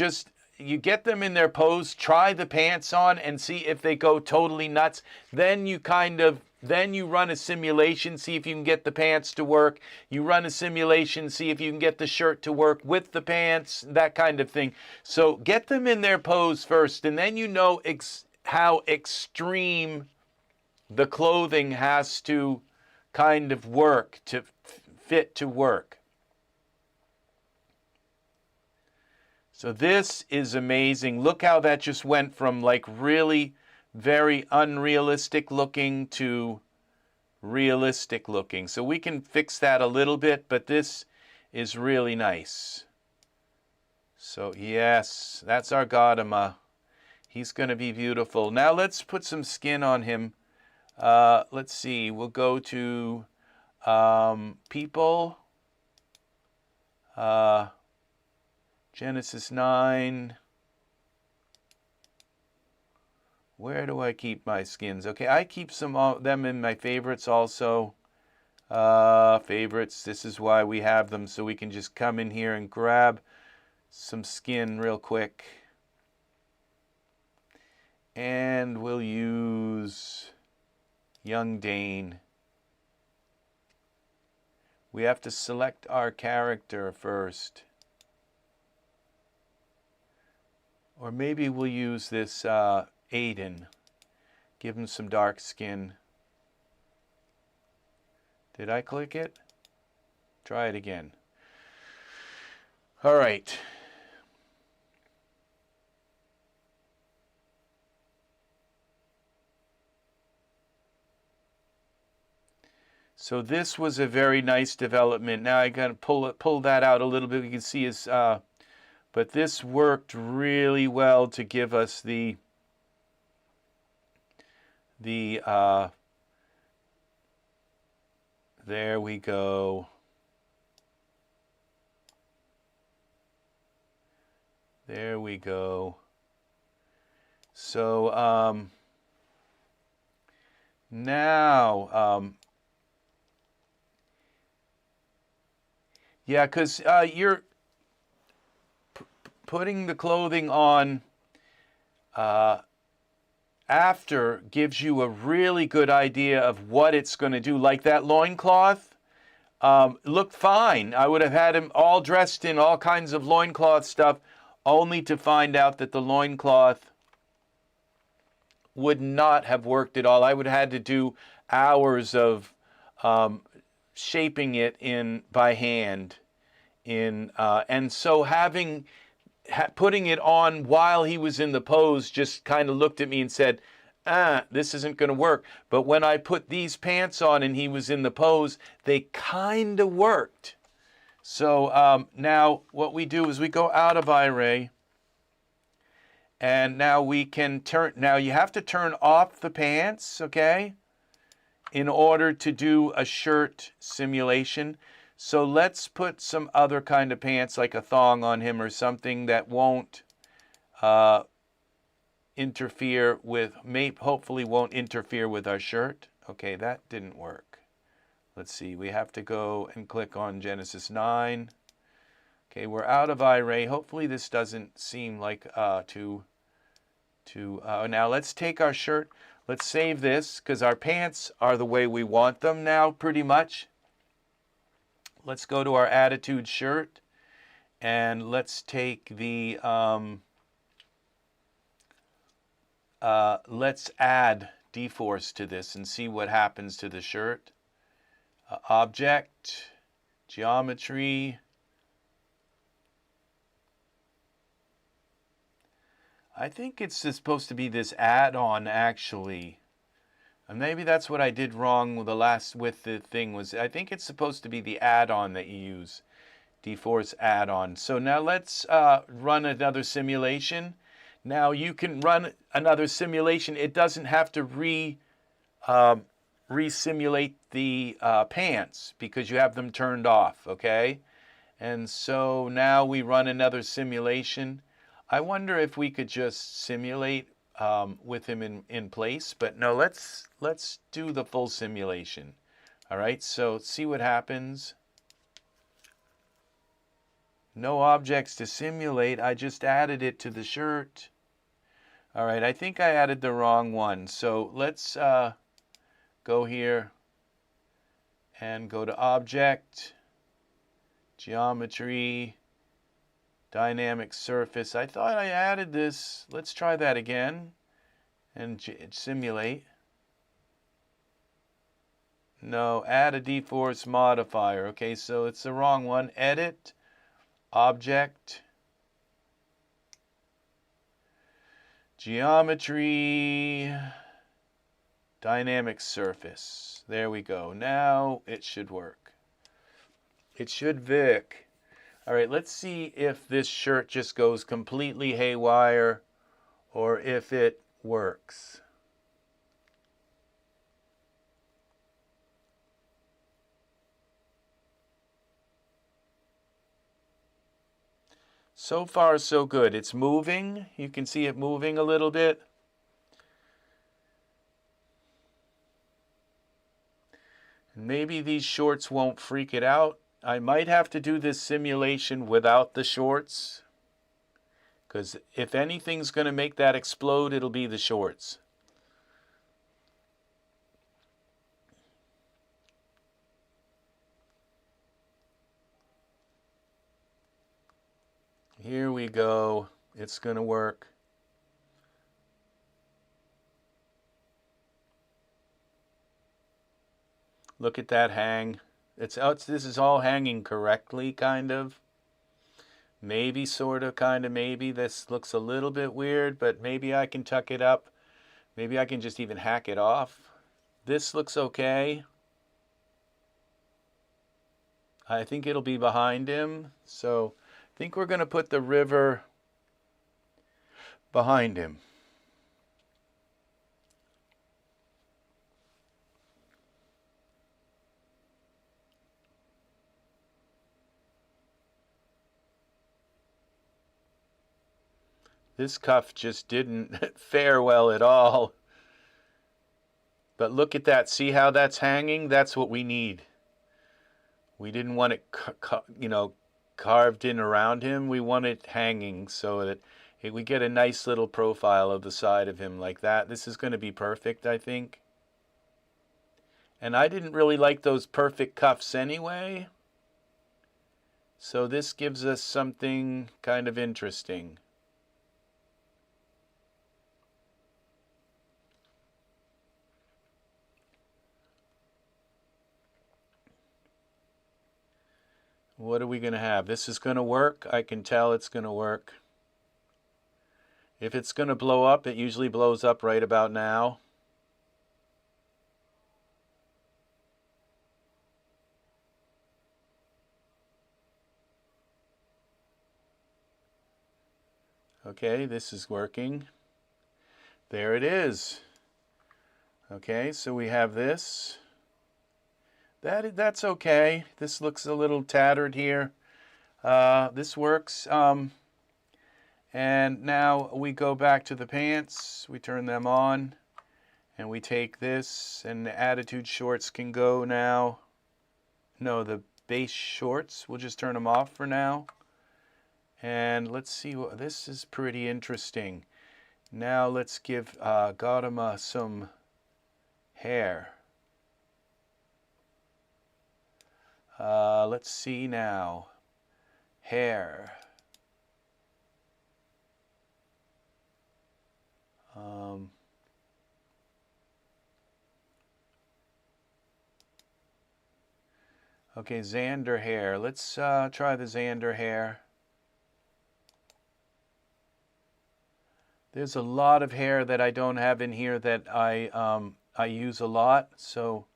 get them in their pose, try the pants on and see if they go totally nuts. Then you run a simulation, see if you can get the pants to work. You run a simulation, see if you can get the shirt to work with the pants, that kind of thing. So get them in their pose first, and then you know how extreme the clothing has to kind of work to fit to work. So this is amazing. Look how that just went from like really very unrealistic looking to realistic looking. So we can fix that a little bit, but this is really nice. So yes, that's our Gautama. He's going to be beautiful. Now let's put some skin on him. Let's see. We'll go to people. Genesis 9. Where do I keep my skins? Okay, I keep some of them in my favorites also. Favorites, this is why we have them, so we can just come in here and grab some skin real quick. And we'll use Young Dane. We have to select our character first. Or maybe we'll use this Aiden. Give him some dark skin. Did I click it? Try it again. All right. So this was a very nice development. Now I got to pull that out a little bit. You can see his, but this worked really well to give us the there we go. There we go. So now, yeah, because you're putting the clothing on after gives you a really good idea of what it's going to do. Like that loincloth looked fine. I would have had him all dressed in all kinds of loincloth stuff, only to find out that the loincloth would not have worked at all. I would have had to do hours of shaping it in by hand. And so putting it on while he was in the pose just kind of looked at me and said, this isn't going to work. But when I put these pants on and he was in the pose, they kind of worked. So now what we do is we go out of iRay, and now we can turn, now you have to turn off the pants, okay, in order to do a shirt simulation. So let's put some other kind of pants, like a thong on him or something that won't interfere with, hopefully won't interfere with our shirt. Okay, that didn't work. Let's see, we have to go and click on Genesis 9. Okay, we're out of iRay. Hopefully this doesn't seem like now let's take our shirt. Let's save this, because our pants are the way we want them now, pretty much. Let's go to our attitude shirt, and let's take the, let's add dForce to this and see what happens to the shirt. Object, geometry. I think it's supposed to be this add-on, actually. And maybe that's what I did wrong with the thing was, I think it's supposed to be the add-on that you use, dForce add-on. So now let's run another simulation. Now you can run another simulation. It doesn't have to re-simulate the pants because you have them turned off, okay? And so now we run another simulation. I wonder if we could just simulate with him in place, but no, let's do the full simulation. All right, so see what happens. No objects to simulate. I just added it to the shirt. All right, I think I added the wrong one. So let's go here and go to Object, Geometry, Dynamic Surface. I thought I added this. Let's try that again and simulate. No, add a dForce modifier. Okay, so it's the wrong one. Edit, Object, Geometry, Dynamic Surface. There we go. Now it should work. It should Vic. All right, let's see if this shirt just goes completely haywire or if it works. So far, so good. It's moving. You can see it moving a little bit. And maybe these shorts won't freak it out. I might have to do this simulation without the shorts, because if anything's going to make that explode, it'll be the shorts. Here we go. It's going to work. Look at that hang. This is all hanging correctly, kind of. Maybe, sort of, kind of, maybe. This looks a little bit weird, but maybe I can tuck it up. Maybe I can just even hack it off. This looks okay. I think it'll be behind him. So I think we're going to put the river behind him. This cuff just didn't fare well at all. But look at that. See how that's hanging? That's what we need. We didn't want it, carved in around him. We want it hanging so that we get a nice little profile of the side of him like that. This is going to be perfect, I think. And I didn't really like those perfect cuffs anyway. So this gives us something kind of interesting. What are we going to have? This is going to work. I can tell it's going to work. If it's going to blow up, it usually blows up right about now. Okay, this is working. There it is. Okay, so we have this. That's okay. This looks a little tattered here. This works. And now we go back to the pants. We turn them on. And we take this. And the attitude shorts can go now. No, the base shorts. We'll just turn them off for now. And let's see. This is pretty interesting. Now let's give Gautama some hair. Let's see now. Hair. Okay, Xander hair. Let's try the Xander hair. There's a lot of hair that I don't have in here that I use a lot, so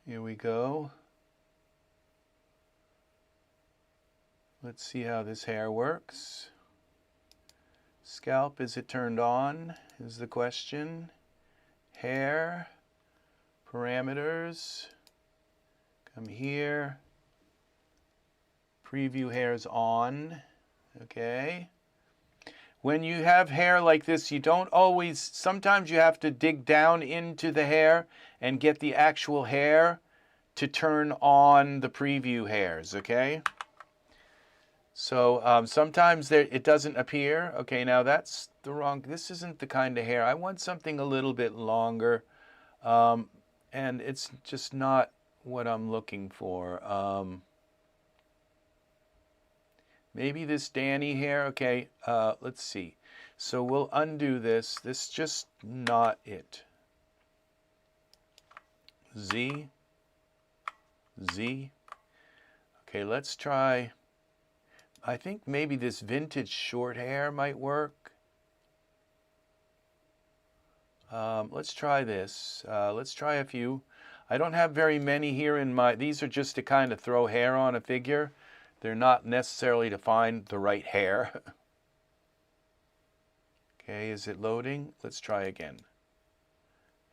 here we go. Let's see how this hair works. Scalp, is it turned on? Is the question. Hair, parameters, come here. Preview hair's on. Okay. When you have hair like this, you don't always, sometimes you have to dig down into the hair and get the actual hair to turn on the preview hairs, okay? So sometimes it doesn't appear. Okay, now that's the wrong, this isn't the kind of hair. I want something a little bit longer, and it's just not what I'm looking for. Maybe this Danny hair. Okay, let's see. So we'll undo this. This is just not it. Z. Z. Okay, let's try. I think maybe this vintage short hair might work. Let's try this. Let's try a few. I don't have very many here in my, these are just to kind of throw hair on a figure. They're not necessarily to find the right hair. Okay, is it loading? Let's try again.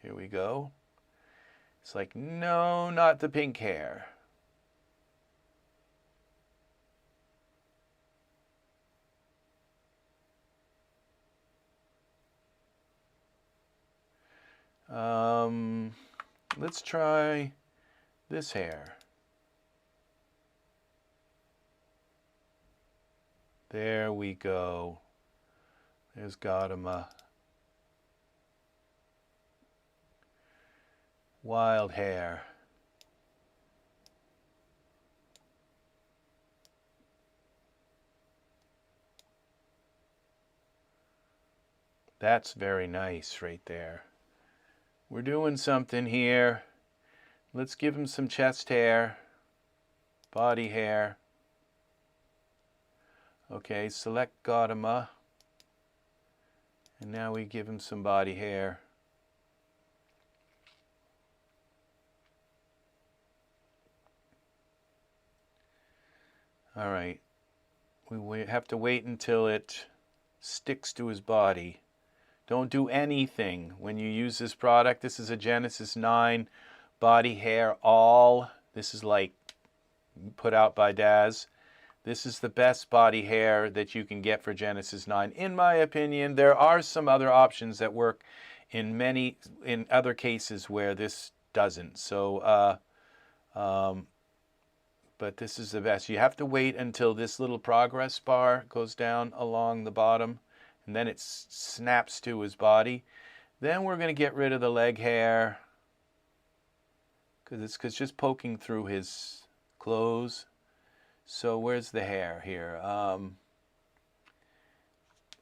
Here we go. It's like, no, not the pink hair. Let's try this hair. There we go. There's Gautama. Wild hair. That's very nice right there. We're doing something here. Let's give him some chest hair, body hair. Okay, select Gautama. And now we give him some body hair. All right. We have to wait until it sticks to his body. Don't do anything when you use this product. This is a Genesis 9 body hair all. This is like put out by Daz. This is the best body hair that you can get for Genesis 9. In my opinion, there are some other options that work in other cases where this doesn't. So, but this is the best. You have to wait until this little progress bar goes down along the bottom, and then it snaps to his body. Then we're going to get rid of the leg hair, because it's just poking through his clothes. So where's the hair here?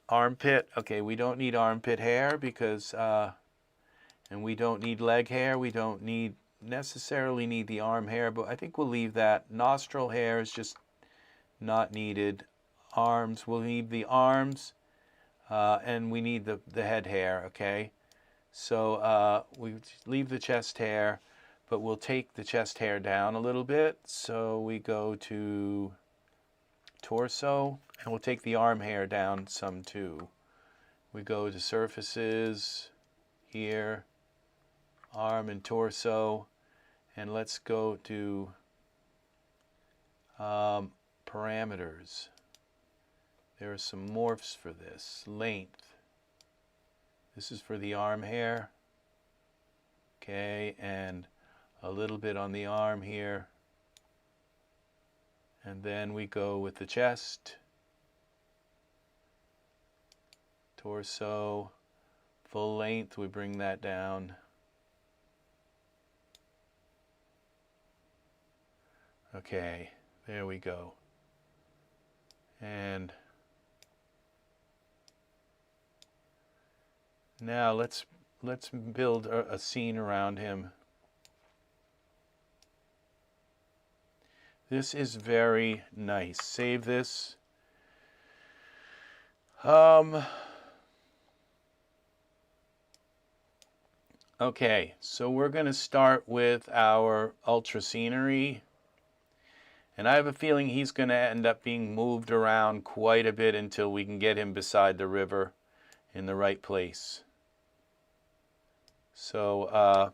Armpit. Okay, we don't need armpit hair because, and we don't need leg hair. We don't necessarily need the arm hair, but I think we'll leave that. Nostril hair is just not needed. Arms, we'll need the arms, and we need the head hair, okay? So we leave the chest hair, but we'll take the chest hair down a little bit. So we go to torso, and we'll take the arm hair down some too. We go to surfaces, here, arm and torso, and let's go to parameters. There are some morphs for this. Length. This is for the arm hair. Okay, and a little bit on the arm here. And then we go with the chest, torso, full length, we bring that down. Okay, there we go. And now let's build a scene around him. This is very nice. Save this. Okay, so we're going to start with our ultra scenery. And I have a feeling he's going to end up being moved around quite a bit until we can get him beside the river in the right place. So,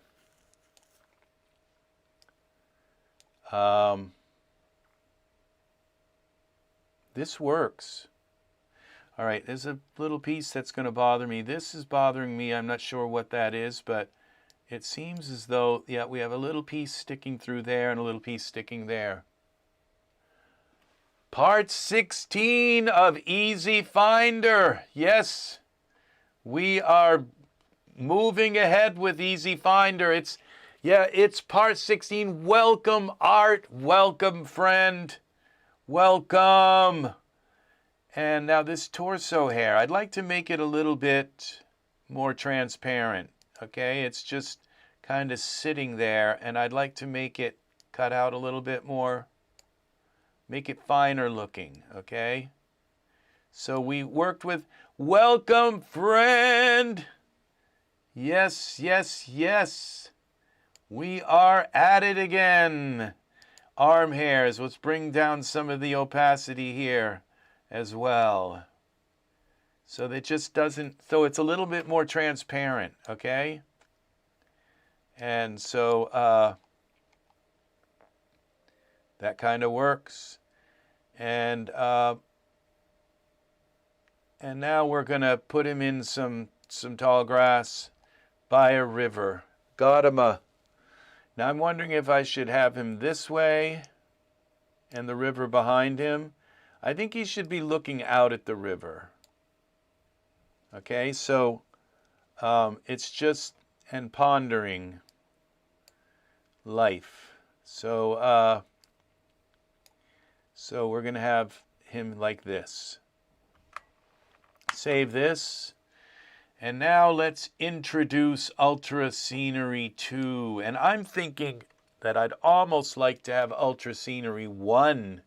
this works. All right, there's a little piece that's going to bother me. This is bothering me. I'm not sure what that is, but it seems as though, yeah, we have a little piece sticking through there and a little piece sticking there. Part 16 of EZFinder. Yes, we are moving ahead with EZFinder. It's part 16. Welcome, Art. Welcome, friend. Welcome. And now this torso hair, I'd like to make it a little bit more transparent, okay? It's just kind of sitting there, and I'd like to make it cut out a little bit more, make it finer looking, okay? So we worked with, welcome, friend. Yes, yes, yes. We are at it again. Arm hairs. Let's bring down some of the opacity here as well. So that just doesn't, so it's a little bit more transparent, okay? And so that kind of works. And now we're gonna put him in some tall grass by a river. Got him a. Now I'm wondering if I should have him this way and the river behind him. I think he should be looking out at the river. Okay, so it's just, and pondering life. So so we're gonna have him like this. Save this. And now let's introduce Ultra Scenery 2. And I'm thinking that I'd almost like to have Ultra Scenery 1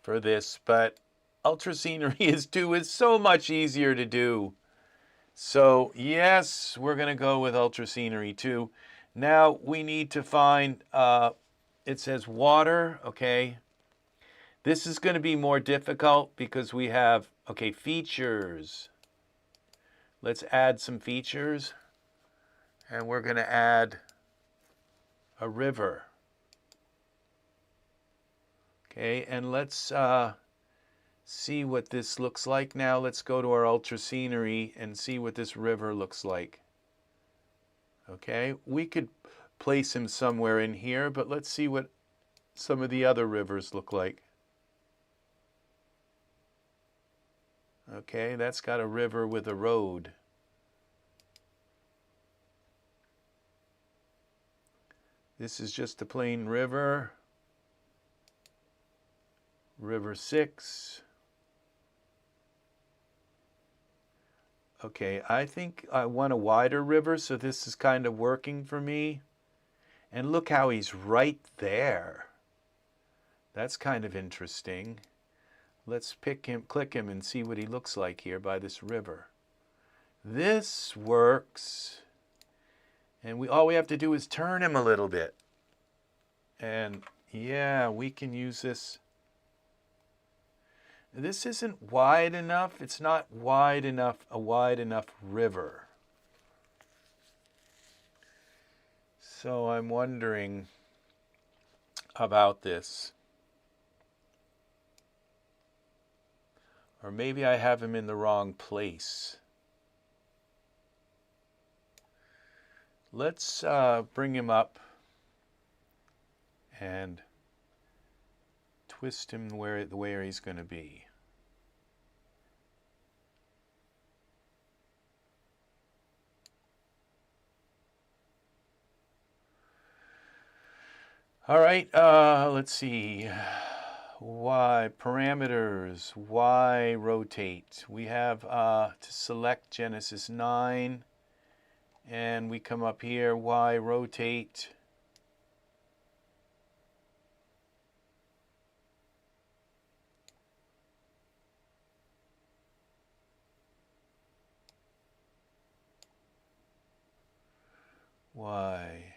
for this, but Ultra Scenery 2 is so much easier to do. So yes, we're going to go with Ultra Scenery 2. Now we need to find, it says water, okay. This is going to be more difficult because we have, okay, features. Let's add some features, and we're going to add a river. Okay, and let's see what this looks like now. Let's go to our Ultra Scenery and see what this river looks like. Okay, we could place him somewhere in here, but let's see what some of the other rivers look like. Okay, that's got a river with a road. This is just a plain river. River 6. Okay, I think I want a wider river, so this is kind of working for me. And look how he's right there. That's kind of interesting. Let's pick him, click him, and see what he looks like here by this river. This works. And all we have to do is turn him a little bit. And yeah, we can use this. This isn't wide enough. It's not wide enough, a wide enough river. So I'm wondering about this. Or maybe I have him in the wrong place. Let's bring him up and twist him where he's going to be. All right, let's see. Y parameters, Y rotate. We have to select Genesis 9, and we come up here, Y rotate. Y.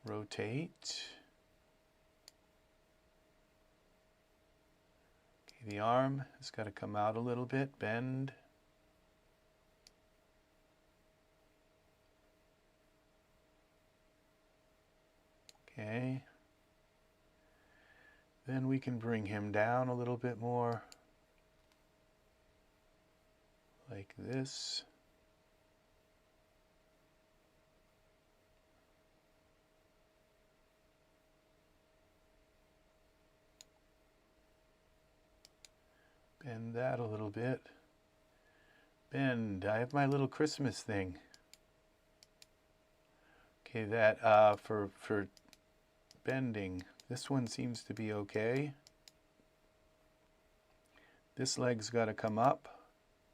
Rotate. Okay, the arm has got to come out a little bit, bend. Okay. Then we can bring him down a little bit more, like this. Bend that a little bit. Bend. I have my little Christmas thing. Okay, that for bending. This one seems to be okay. This leg's got to come up.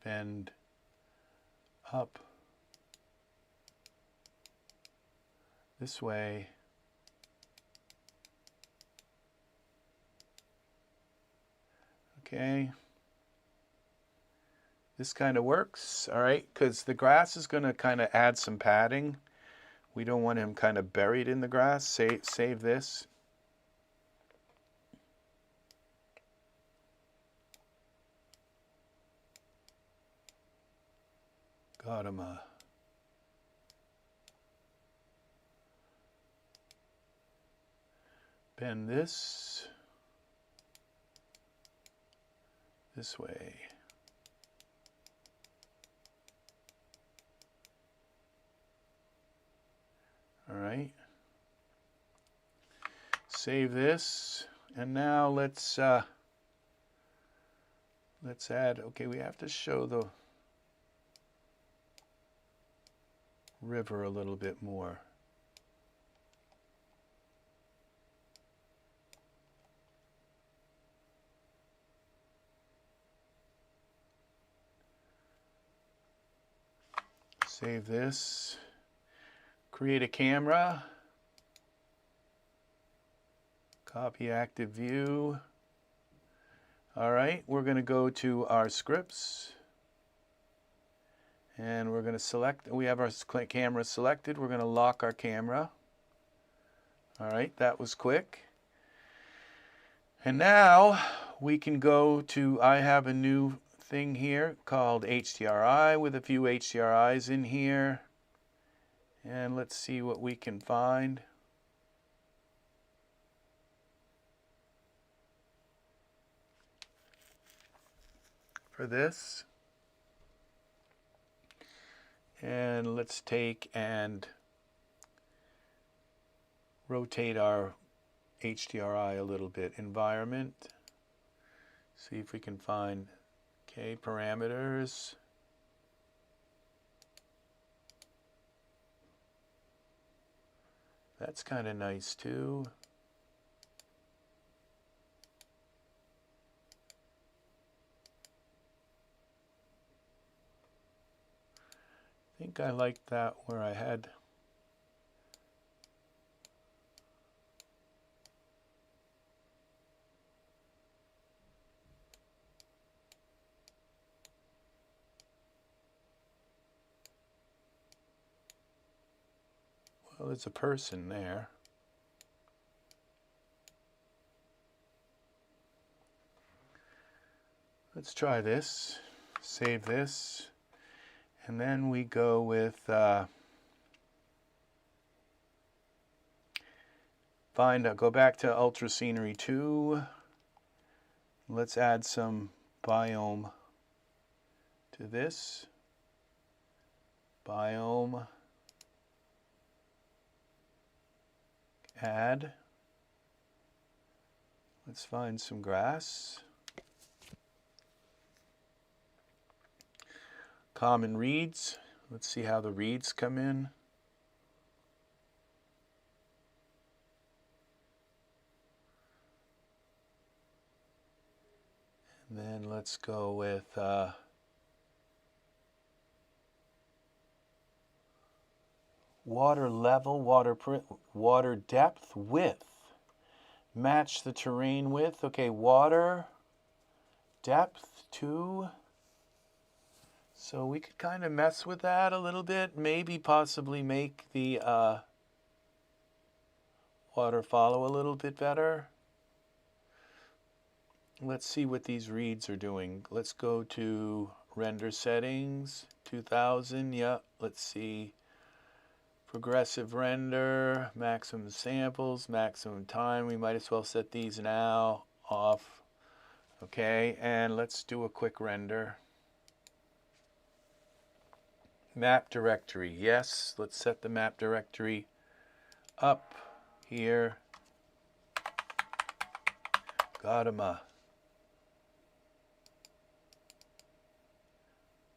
Bend up. This way. Okay. This kind of works, all right, because the grass is going to kind of add some padding. We don't want him kind of buried in the grass. Save this. Got him a... Bend this way. All right. Save this, and now let's add. Okay, we have to show the river a little bit more. Save this. Create a camera. Copy active view. All right, we're going to go to our scripts. And we're going to select, we have our camera selected. We're going to lock our camera. All right, that was quick. And now we can go to, I have a new thing here called HDRI with a few HDRIs in here. And let's see what we can find. For this. And let's take and rotate our HDRI a little bit. Environment. See if we can find, okay, parameters. That's kind of nice too. I think I like that where I had well, there's a person there. Let's try this. Save this. And then we go with go back to Ultra Scenery 2. Let's add some biome to this. Biome. Add. Let's find some grass. Common reeds. Let's see how the reeds come in. And then let's go with water level, water depth, width. Match the terrain width. Okay, water depth 2. So we could kind of mess with that a little bit, maybe possibly make the water follow a little bit better. Let's see what these reeds are doing. Let's go to render settings, 2000, yeah, let's see. Progressive render, maximum samples, maximum time. We might as well set these now off. Okay, and let's do a quick render. Map directory, yes, let's set the map directory up here. Got him a.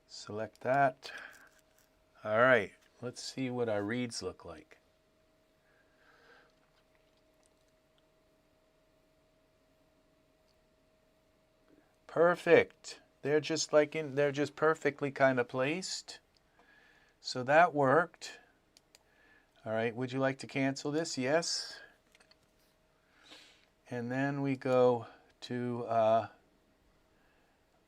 Select that. All right, let's see what our reads look like. Perfect. They're just they're just perfectly kind of placed. So that worked. All right, would you like to cancel this? Yes. And then we go to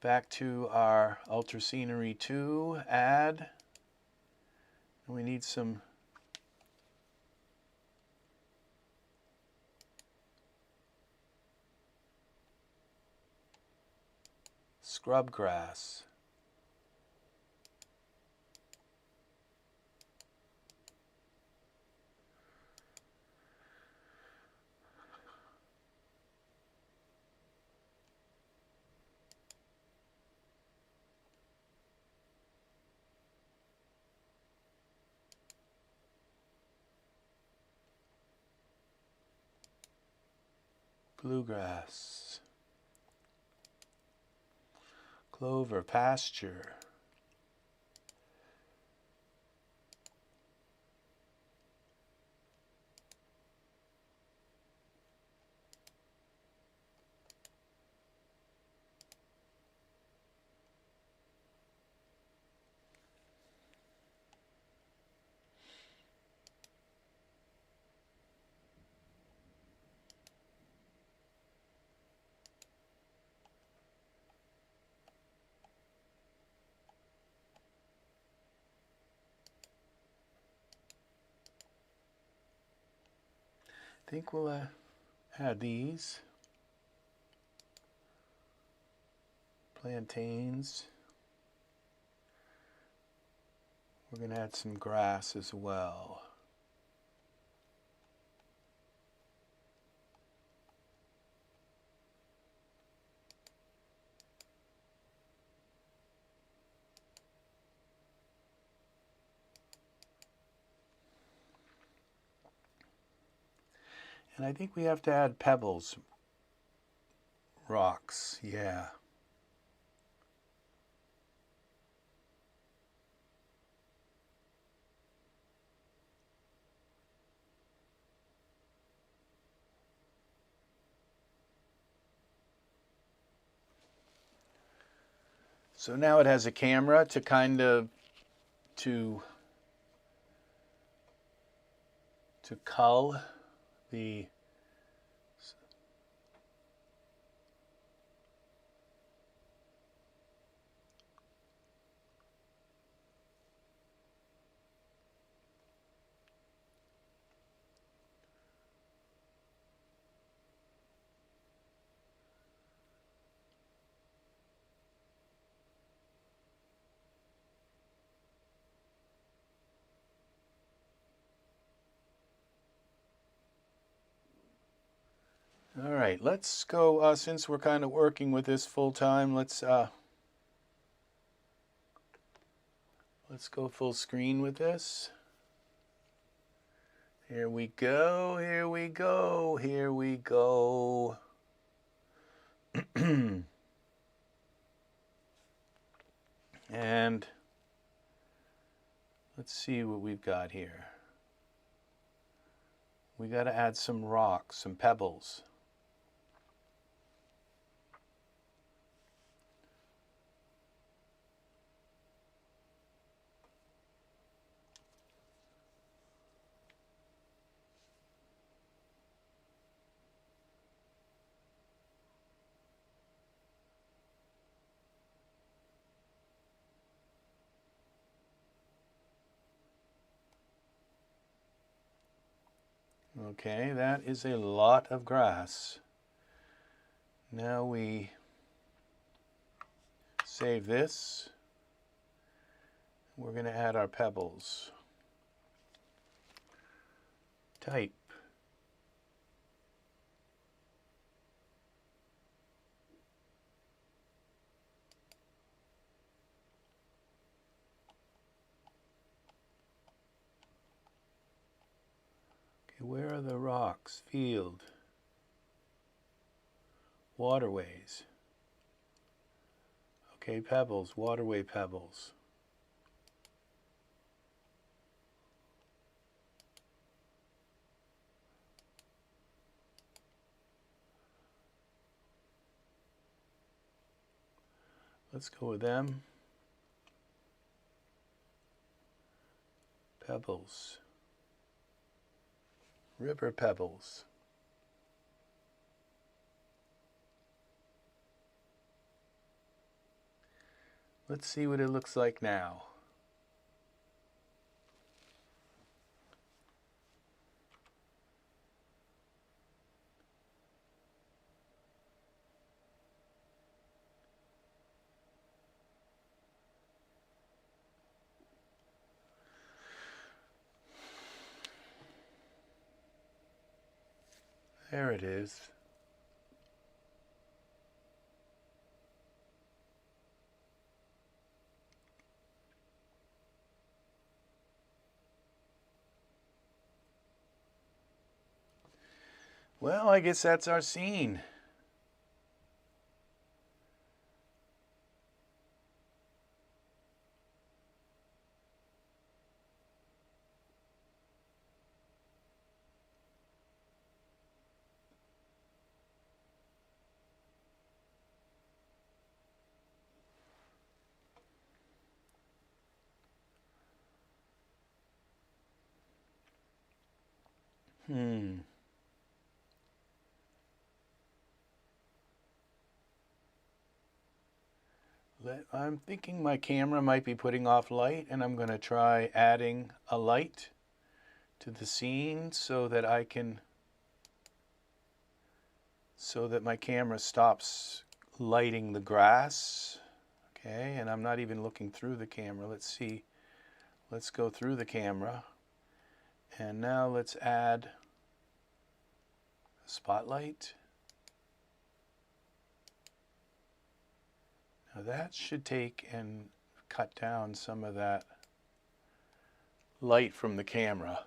back to our Ultra Scenery 2 add. We need some scrub grass. Bluegrass, clover, pasture. I think we'll add these plantains. We're going to add some grass as well. And I think we have to add pebbles, rocks, yeah. So now it has a camera to kind of to cull the all right, let's go, since we're kind of working with this full time, let's go full screen with this. Here we go, here we go, here we go. And let's see what we've got here. We got to add some rocks, some pebbles. Okay, that is a lot of grass. Now we save this. We're going to add our pebbles. Type. Where are the rocks? Field. Waterways. Okay, pebbles, waterway pebbles. Let's go with them. Pebbles. River pebbles. Let's see what it looks like now. There it is. Well, I guess that's our scene. I'm thinking my camera might be putting off light, and I'm going to try adding a light to the scene so that my camera stops lighting the grass. Okay, and I'm not even looking through the camera. Let's see. Let's go through the camera. And now let's add a spotlight. Now that should take and cut down some of that light from the camera.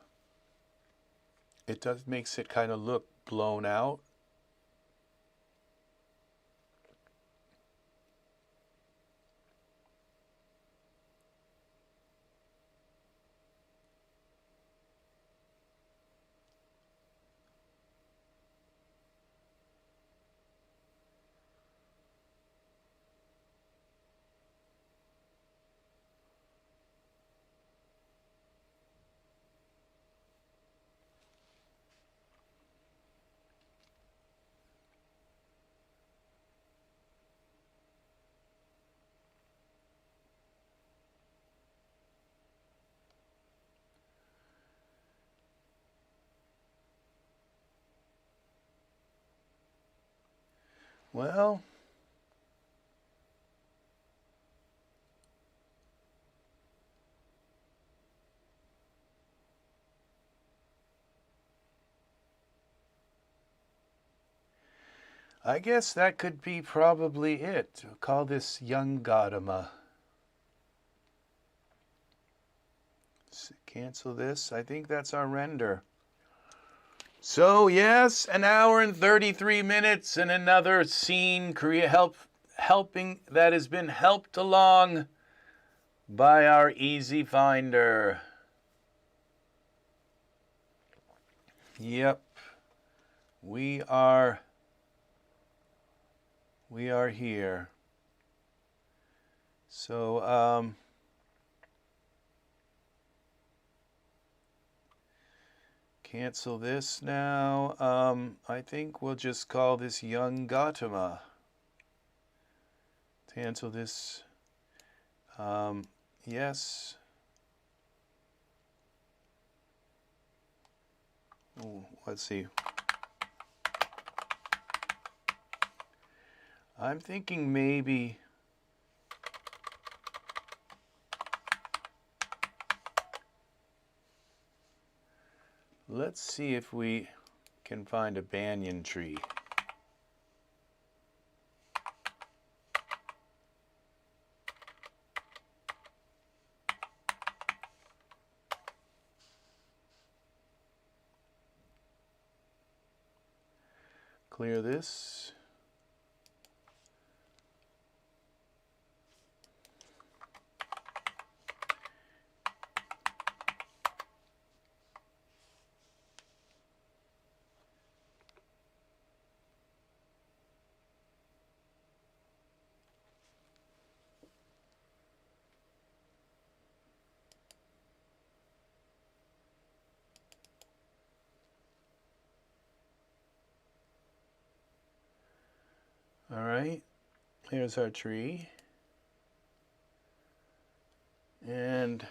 It makes it kind of look blown out. Well, I guess that could be probably it. We'll call this young Gautama. Cancel this. I think that's our render. So yes, an hour and 33 minutes and another scene helping that has been helped along by our EZFinder. Yep, we are here. So cancel this now. I think we'll just call this young Gautama. Cancel this. Yes. Oh, let's see. I'm thinking maybe let's see if we can find a banyan tree. Clear this. All right, here's our tree. And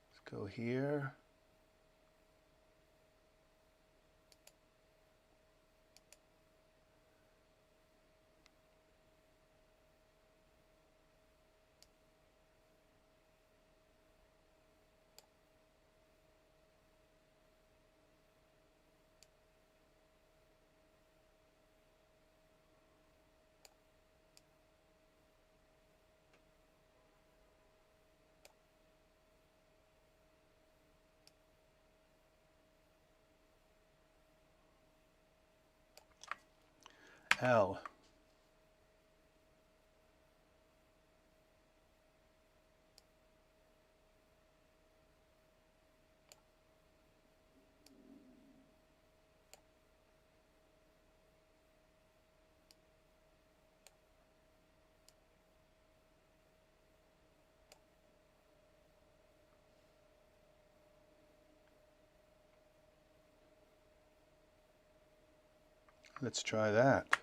let's go here. L. Let's try that.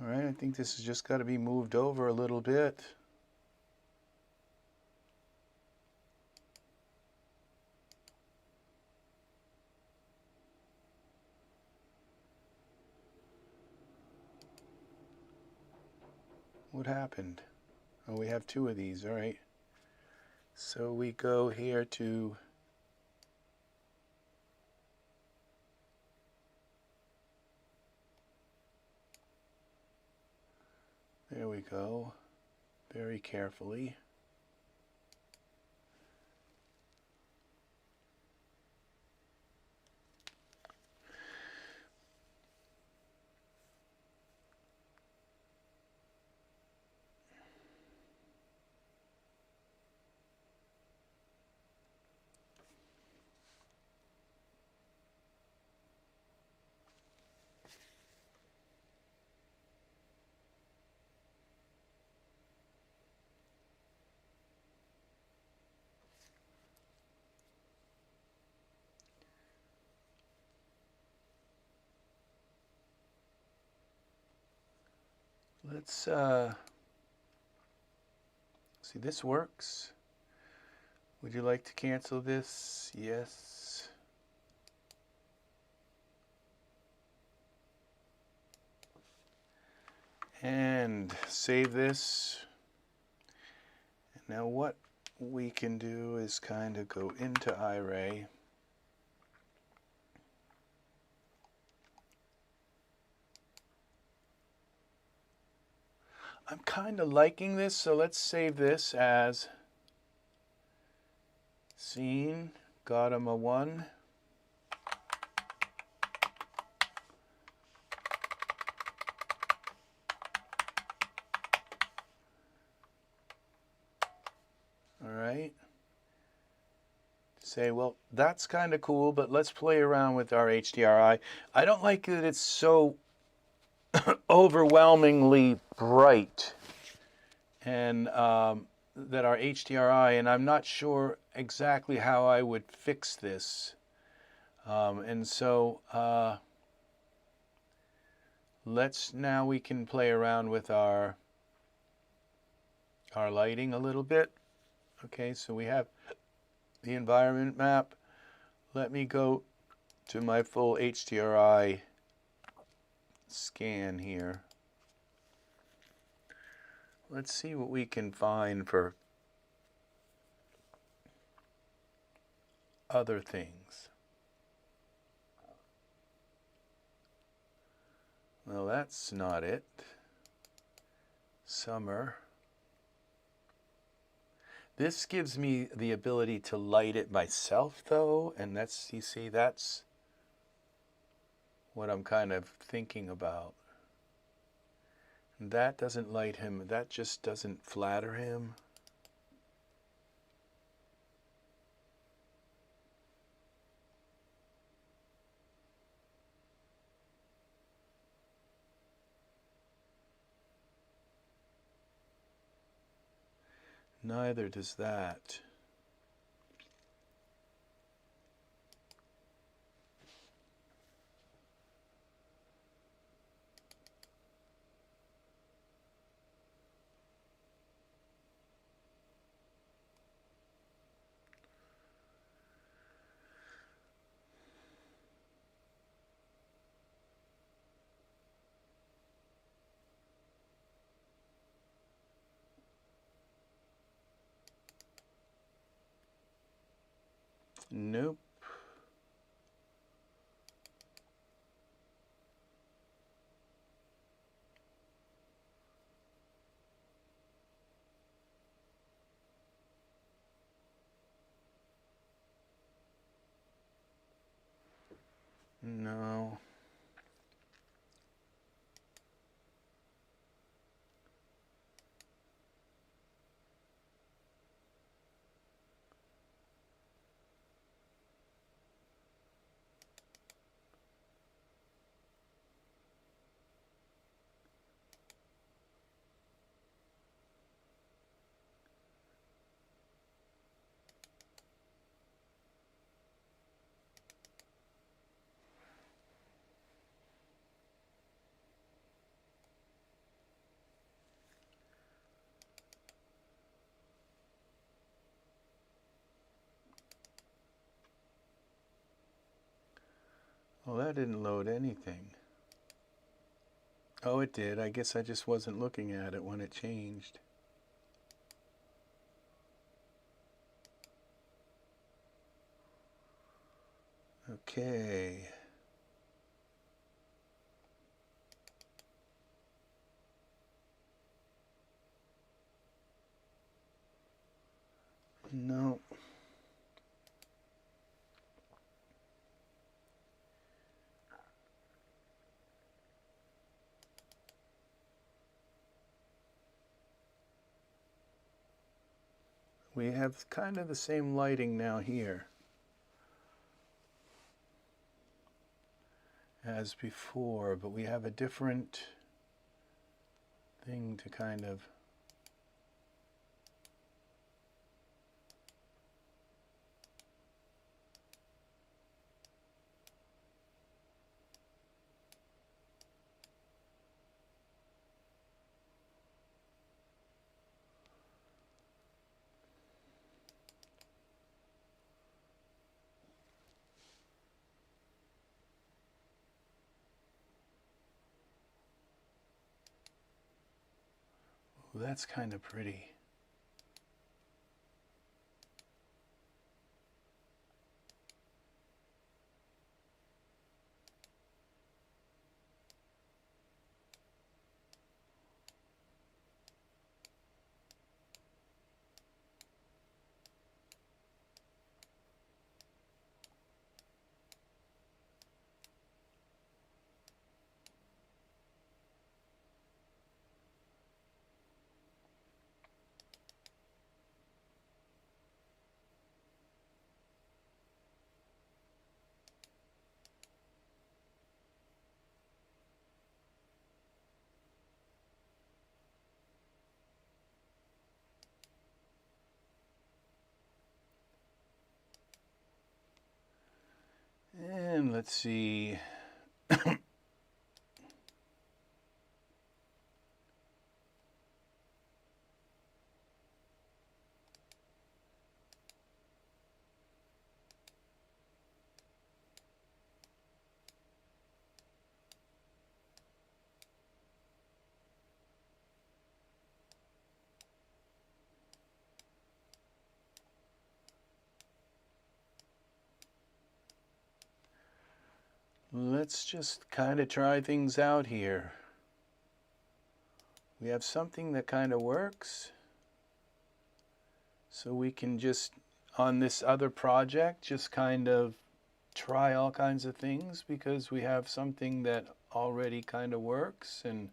All right, I think this has just got to be moved over a little bit. What happened? Oh, we have two of these, all right. So we go here to there we go, very carefully. Let's see, this works. Would you like to cancel this? Yes. And save this. And now what we can do is kind of go into iRay. I'm kind of liking this, so let's save this as scene, got him a 1. All right. Say, well, that's kind of cool, but let's play around with our HDRI. I don't like that it's so overwhelmingly bright, and that our HDRI, and I'm not sure exactly how I would fix this. And so now we can play around with our lighting a little bit. Okay, so we have the environment map. Let me go to my full HDRI scan here. Let's see what we can find for other things. Well, that's not it. Summer. This gives me the ability to light it myself though, and that's, you see, that's what I'm kind of thinking about. That doesn't light him, that just doesn't flatter him. Neither does that. Nope. No. Well, that didn't load anything. Oh, it did. I guess I just wasn't looking at it when it changed. Okay. No. We have kind of the same lighting now here as before, but we have a different thing to kind of... Well, that's kind of pretty. And let's see. Let's just kind of try things out here. We have something that kind of works, So we can just, on this other project, just kind of try all kinds of things because we have something that already kind of works. And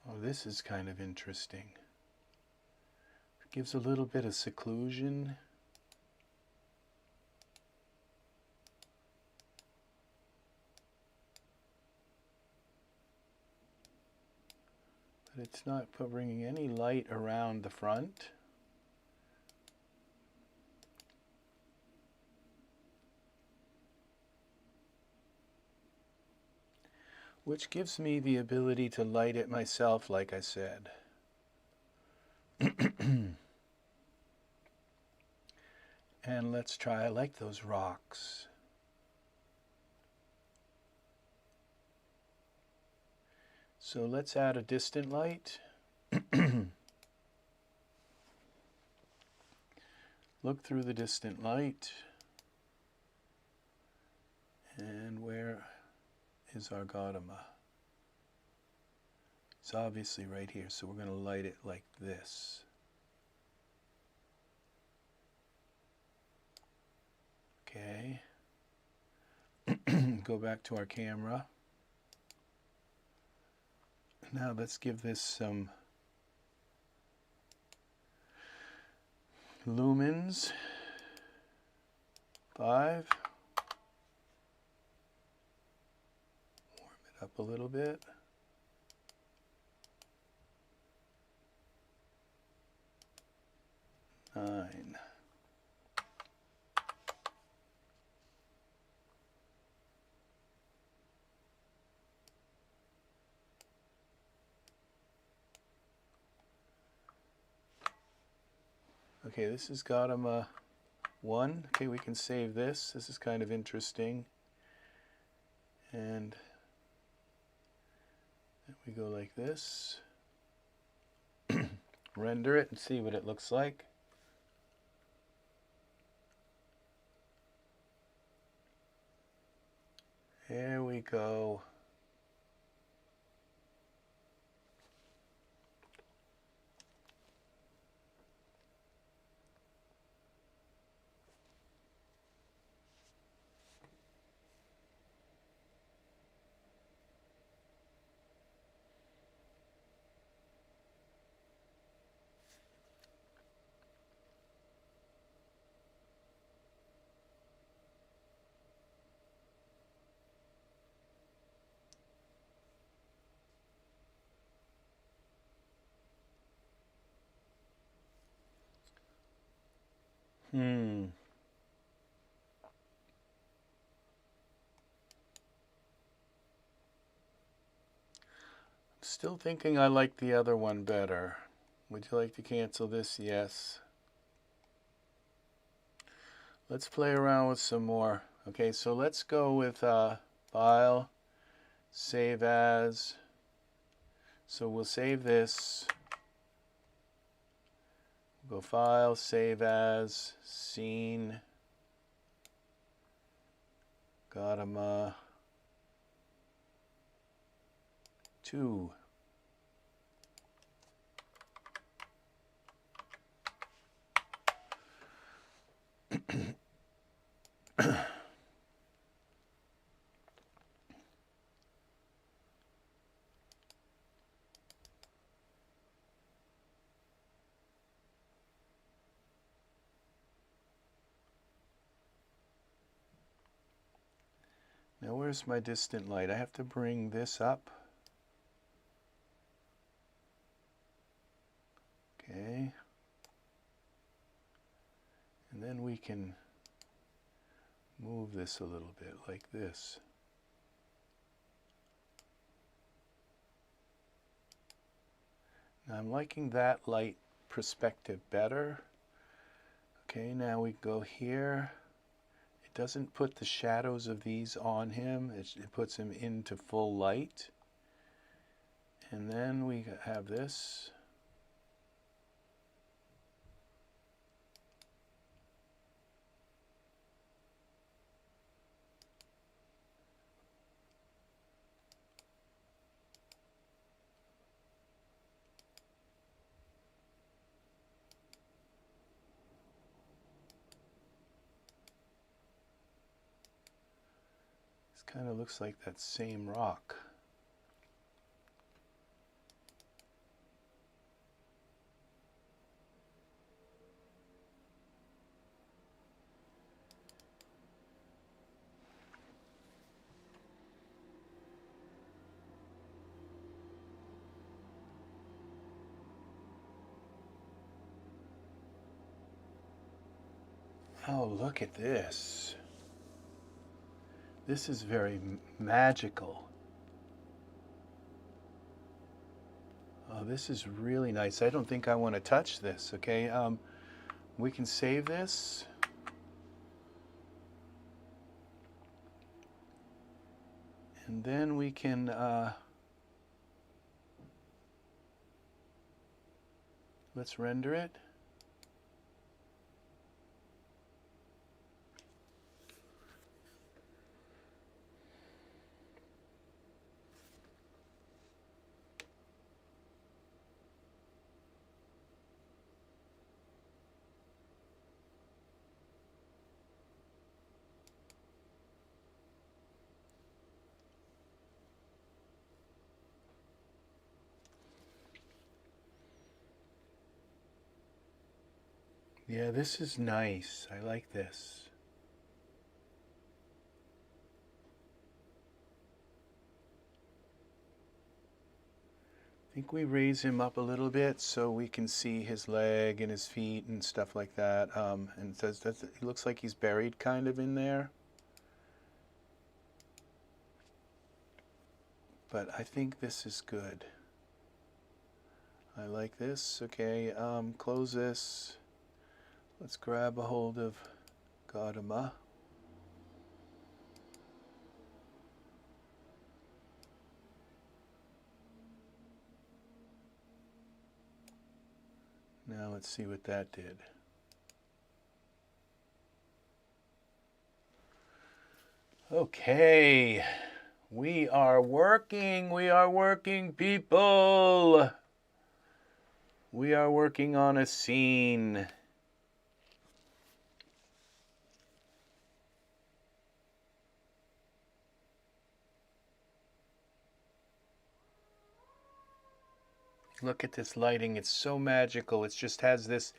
oh, this is kind of interesting. It gives a little bit of seclusion. But it's not bringing any light around the front. Which gives me the ability to light it myself, like I said. And let's try, I like those rocks. So let's add a distant light. Look through the distant light. And where is our Gautama? It's obviously right here, so we're going to light it like this. Okay. Go back to our camera. Now let's give this some lumens. 5. Warm it up a little bit. 9. Okay, this is Gautama 1. Okay, we can save this. This is kind of interesting. And then we go like this. Render it and see what it looks like. There we go. Still thinking I like the other one better. Would you like to cancel this? Yes. Let's play around with some more. Okay, so let's go with File, Save As. So we'll save this. We'll go File, Save As, Scene, Gautama 2. Now where's my distant light? I have to bring this up. Okay. And then we can move this a little bit like this. Now I'm liking that light perspective better. Okay, now we go here. It doesn't put the shadows of these on him. It puts him into full light. And then we have this. This kind of looks like that same rock. Oh, look at this. This is very magical. Oh, this is really nice. I don't think I want to touch this, okay? We can save this. And then we can let's render it. Yeah, this is nice. I like this. I think we raise him up a little bit so we can see his leg and his feet and stuff like that. And it looks like he's buried kind of in there. But I think this is good. I like this. Okay, close this. Let's grab a hold of Gautama. Now let's see what that did. Okay, we are working, people. We are working on a scene. Look at this lighting, it's so magical. It just has this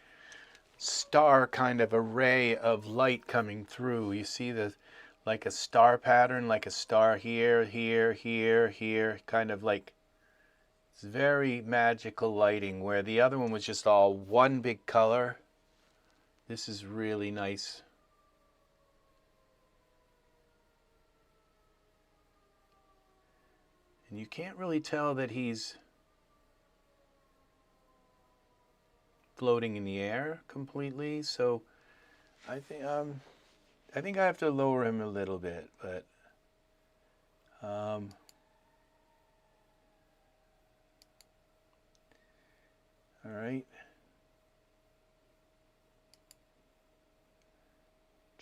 star kind of array of light coming through. You see the like a star pattern, like a star here, here, here, here, kind of like it's very magical lighting, where the other one was just all one big color. This is really nice. And you can't really tell that he's floating in the air completely, so I think I have to lower him a little bit, but all right.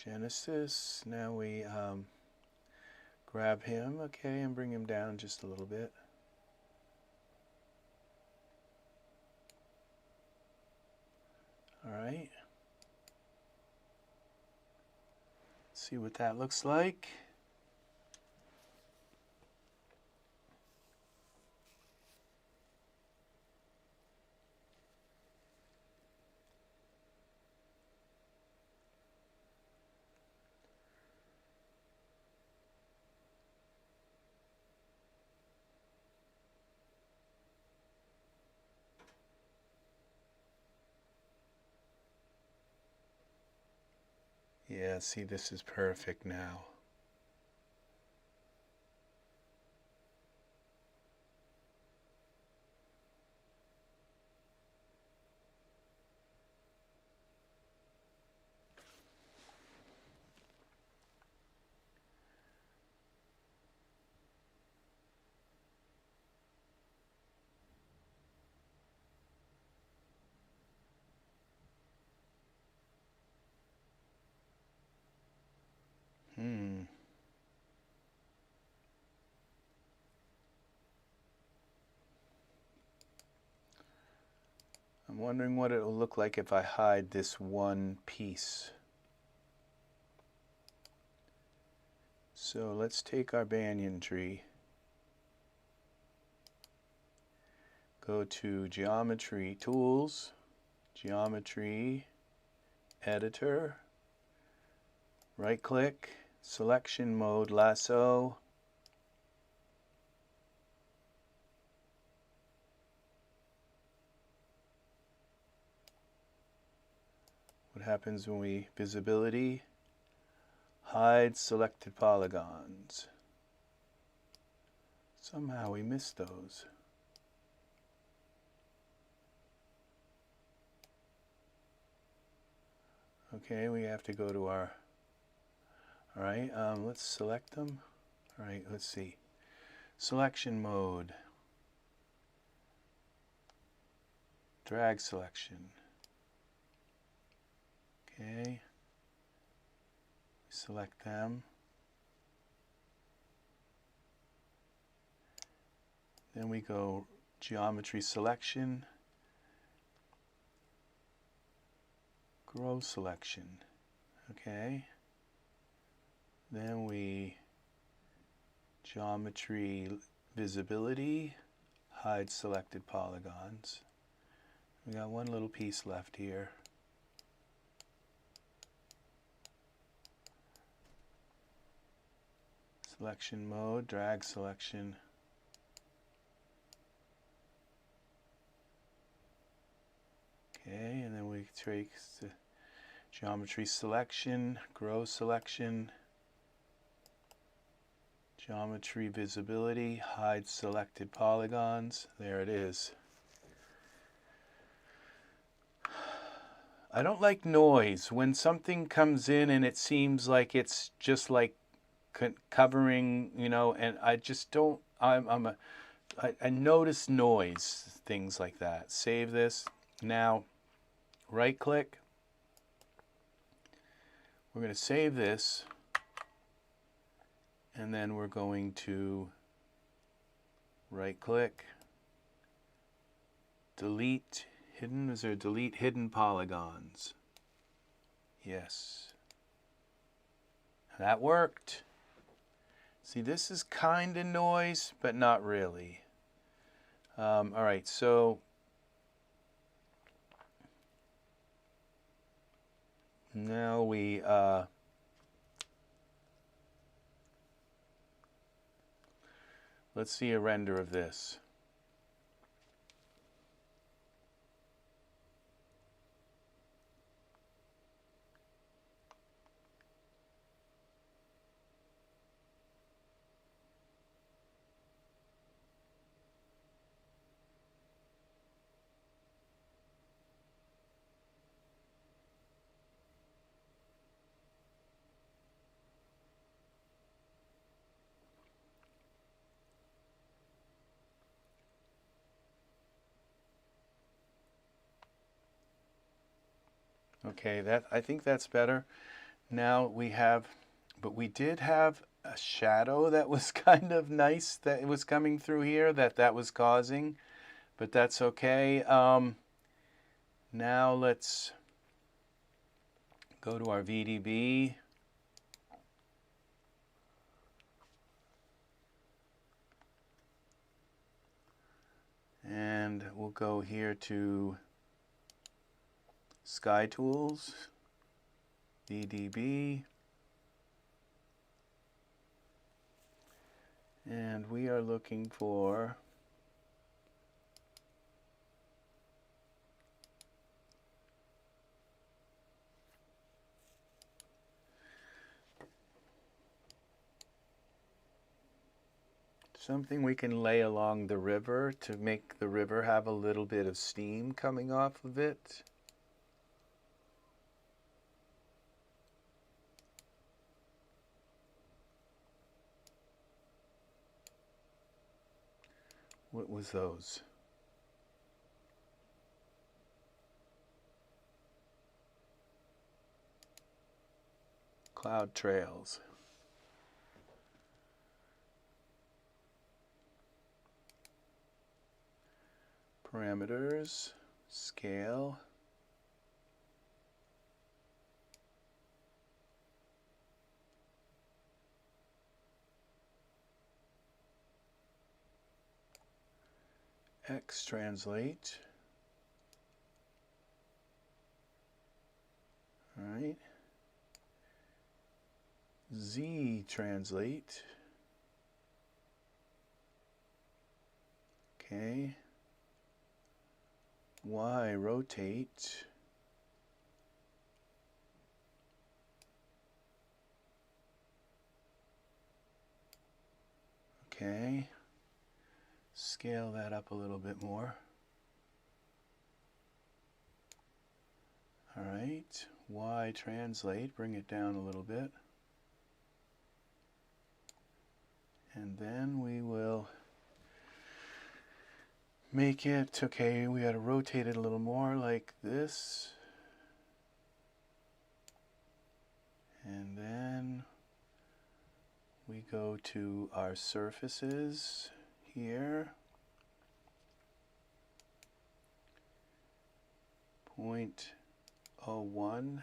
Genesis. Now we grab him, okay, and bring him down just a little bit. All right. Let's see what that looks like. Yeah, see, this is perfect now. I'm wondering what it will look like if I hide this one piece. So let's take our banyan tree, go to Geometry Tools, Geometry, Editor, right click, Selection Mode, Lasso, what happens when we visibility, hide selected polygons. Somehow we missed those. Okay, we have to go to our, all right, let's select them. All right, let's see. Selection mode, drag selection. Okay, select them. Then we go geometry selection, grow selection. Okay, then we geometry visibility, hide selected polygons. We got one little piece left here. Selection mode, drag selection. Okay, and then we take the geometry selection, grow selection, geometry visibility, hide selected polygons. There it is. I don't like noise. When something comes in and it seems like it's just like covering, you know, and I just don't, I notice noise, things like that. Save this. Now, right click. We're going to save this. And then we're going to right click. Delete hidden. Is there delete hidden polygons? Yes. That worked. See, this is kind of noise, but not really. All right, so now we let's see a render of this. Okay, I think that's better. Now we have, but we did have a shadow that was kind of nice that it was coming through here that was causing, but that's okay. Now let's go to our VDB. And we'll go here to Sky Tools, VDB, and we are looking for something we can lay along the river to make the river have a little bit of steam coming off of it. What was those? Cloud trails. Parameters, scale. X translate. All right. Z translate. Okay. Y rotate. Okay. Scale that up a little bit more. All right. Y translate, bring it down a little bit. And then we will make it, okay, we got to rotate it a little more like this. And then we go to our surfaces here. 0.01.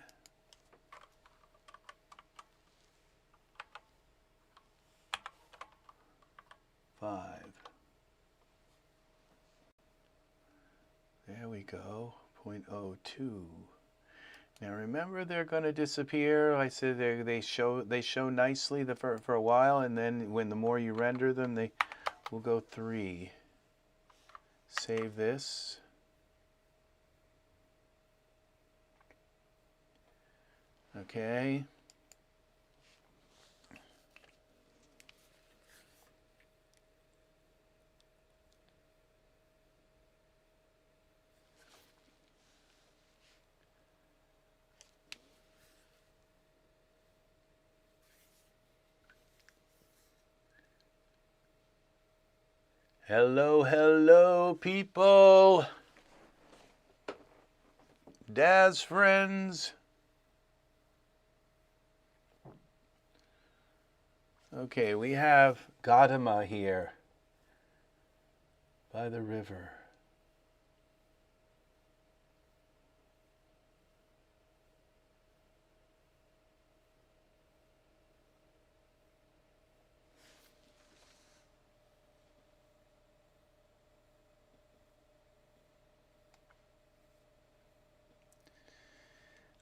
There we go, 0.02. Now remember, they're going to disappear. I said they show nicely for a while, and then when the more you render them, they will go 3. Save this. Okay. Hello, hello, people. Daz friends. Okay, we have Gautama here by the river.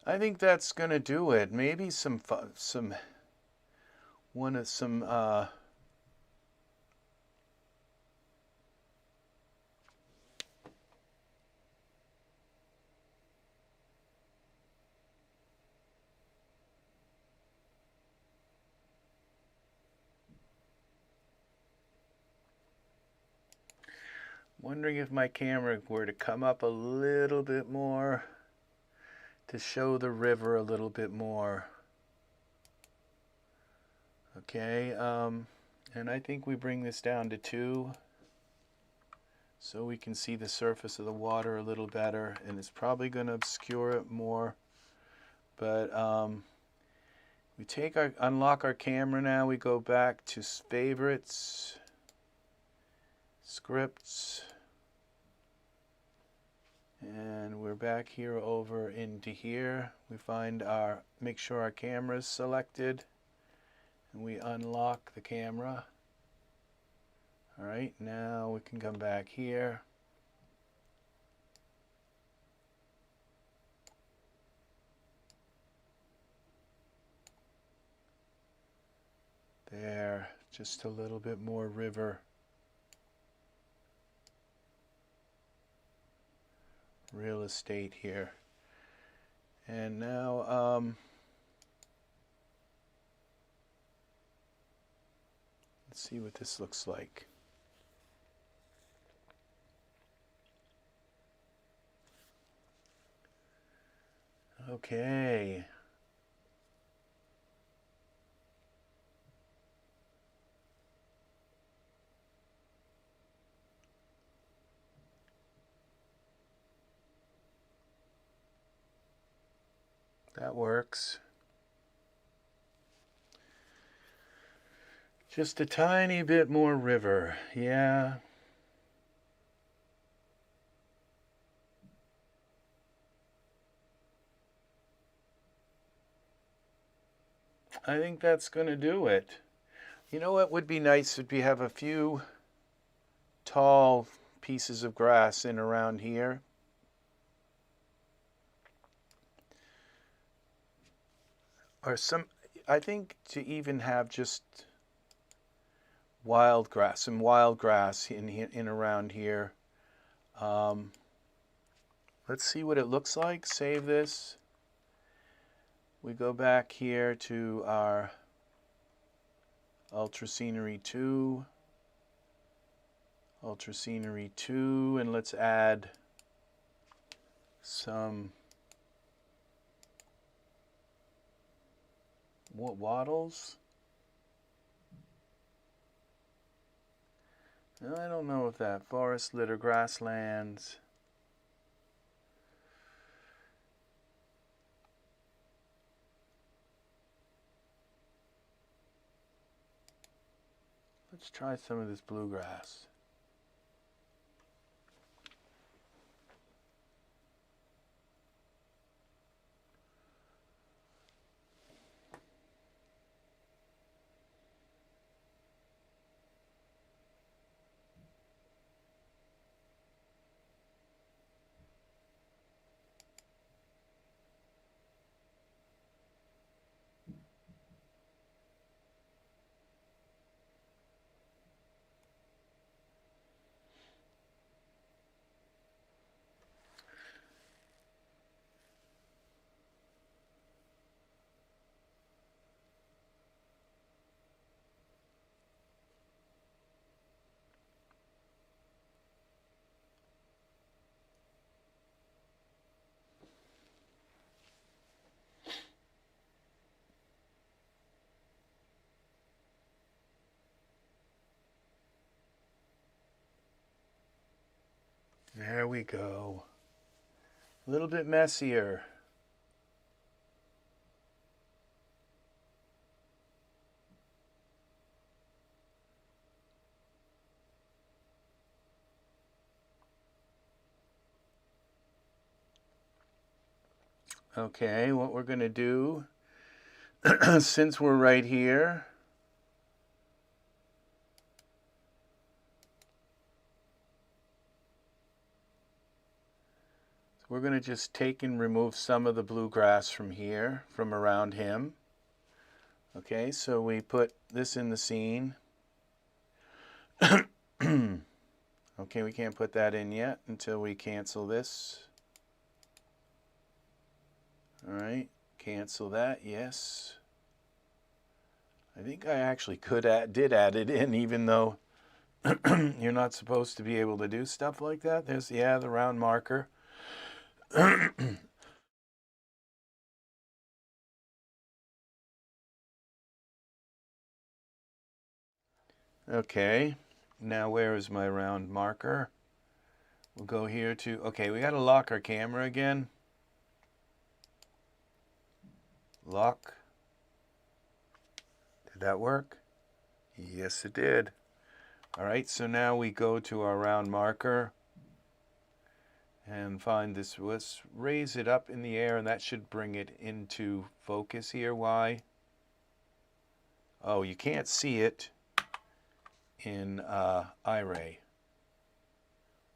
I think that's gonna do it. Maybe wondering if my camera were to come up a little bit more to show the river a little bit more. Okay, and I think we bring this down to 2 so we can see the surface of the water a little better, and it's probably going to obscure it more. But we unlock our camera now. We go back to favorites, scripts, and we're back here over into here. We make sure our camera is selected, and we unlock the camera. All right, now we can come back here. There, just a little bit more river. Real estate here. And now, let's see what this looks like. Okay. That works. Just a tiny bit more river. Yeah. I think that's going to do it. You know what would be nice would be have a few tall pieces of grass in around here. Or some, I think to even have just wild grass, some wild grass in around here. Let's see what it looks like. Save this. We go back here to our Ultra Scenery 2. Ultra Scenery 2, and let's add some wattles. I don't know if that forest litter grasslands. Let's try some of this bluegrass. There we go. A little bit messier. Okay, what we're going to do, since we're right here, we're going to just take and remove some of the bluegrass from here, from around him. Okay, so we put this in the scene. Okay, we can't put that in yet until we cancel this. All right, cancel that, yes. I think I actually did add it in, even though you're not supposed to be able to do stuff like that. There's, yeah, the round marker. Okay, now where is my round marker? We'll go here to, okay, we got to lock our camera again. Lock. Did that work? Yes, it did. All right, so now we go to our round marker and find this. Let's raise it up in the air, and that should bring it into focus here. Why? Oh, you can't see it in iRay.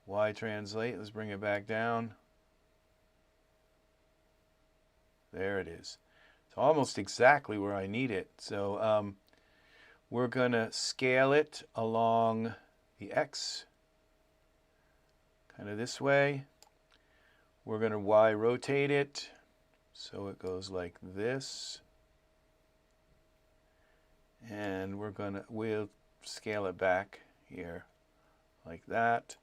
Y translate. Let's bring it back down. There it is. It's almost exactly where I need it. So we're going to scale it along the X, kind of this way. We're going to Y rotate it so it goes like this. And we'll scale it back here like that.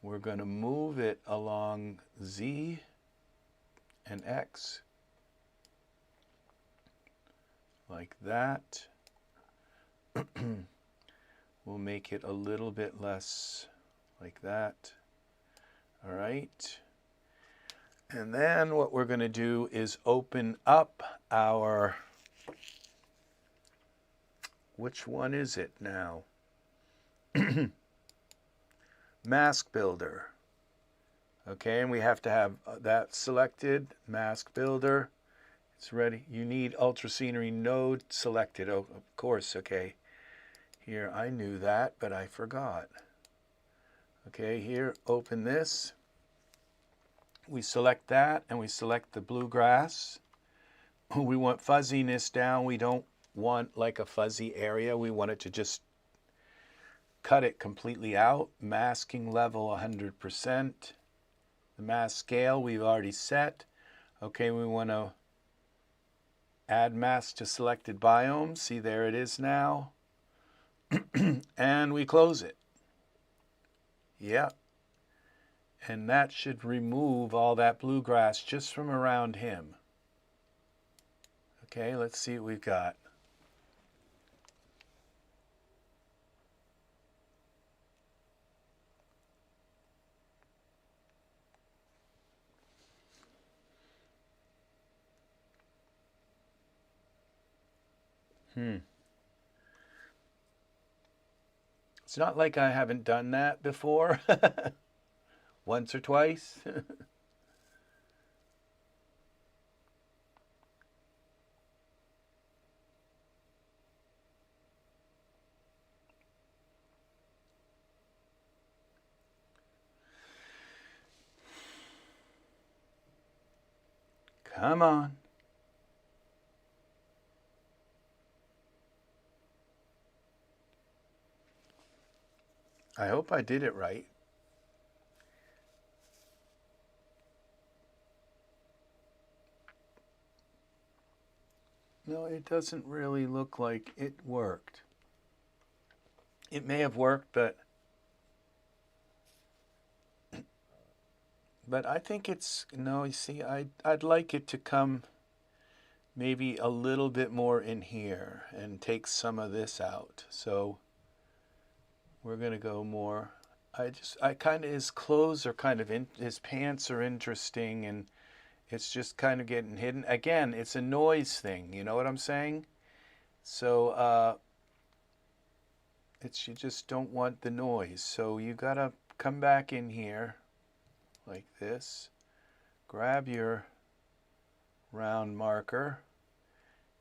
We're going to move it along Z and X like that. We'll make it a little bit less like that. All right. And then what we're going to do is open up our, which one is it now? Mask Builder. Okay, and we have to have that selected, Mask Builder. It's ready. You need ultra scenery node selected. Oh, of course. Okay. Here, I knew that, but I forgot. Okay, here, open this. We select that, and we select the bluegrass. We want fuzziness down. We don't want like a fuzzy area. We want it to just cut it completely out. Masking level 100%. The mask scale we've already set. Okay, we want to add mask to selected biomes. See, there it is now. And we close it. Yeah. And that should remove all that bluegrass just from around him. Okay, let's see what we've got. It's not like I haven't done that before. Once or twice. Come on. I hope I did it right. No, it doesn't really look like it worked. It may have worked, but I think it's, no, you see, I'd like it to come maybe a little bit more in here and take some of this out. So we're going to go more. I kind of, his clothes are kind of, his pants are interesting, and it's just kind of getting hidden. Again, it's a noise thing, you know what I'm saying? So you just don't want the noise. So you got to come back in here like this. Grab your round marker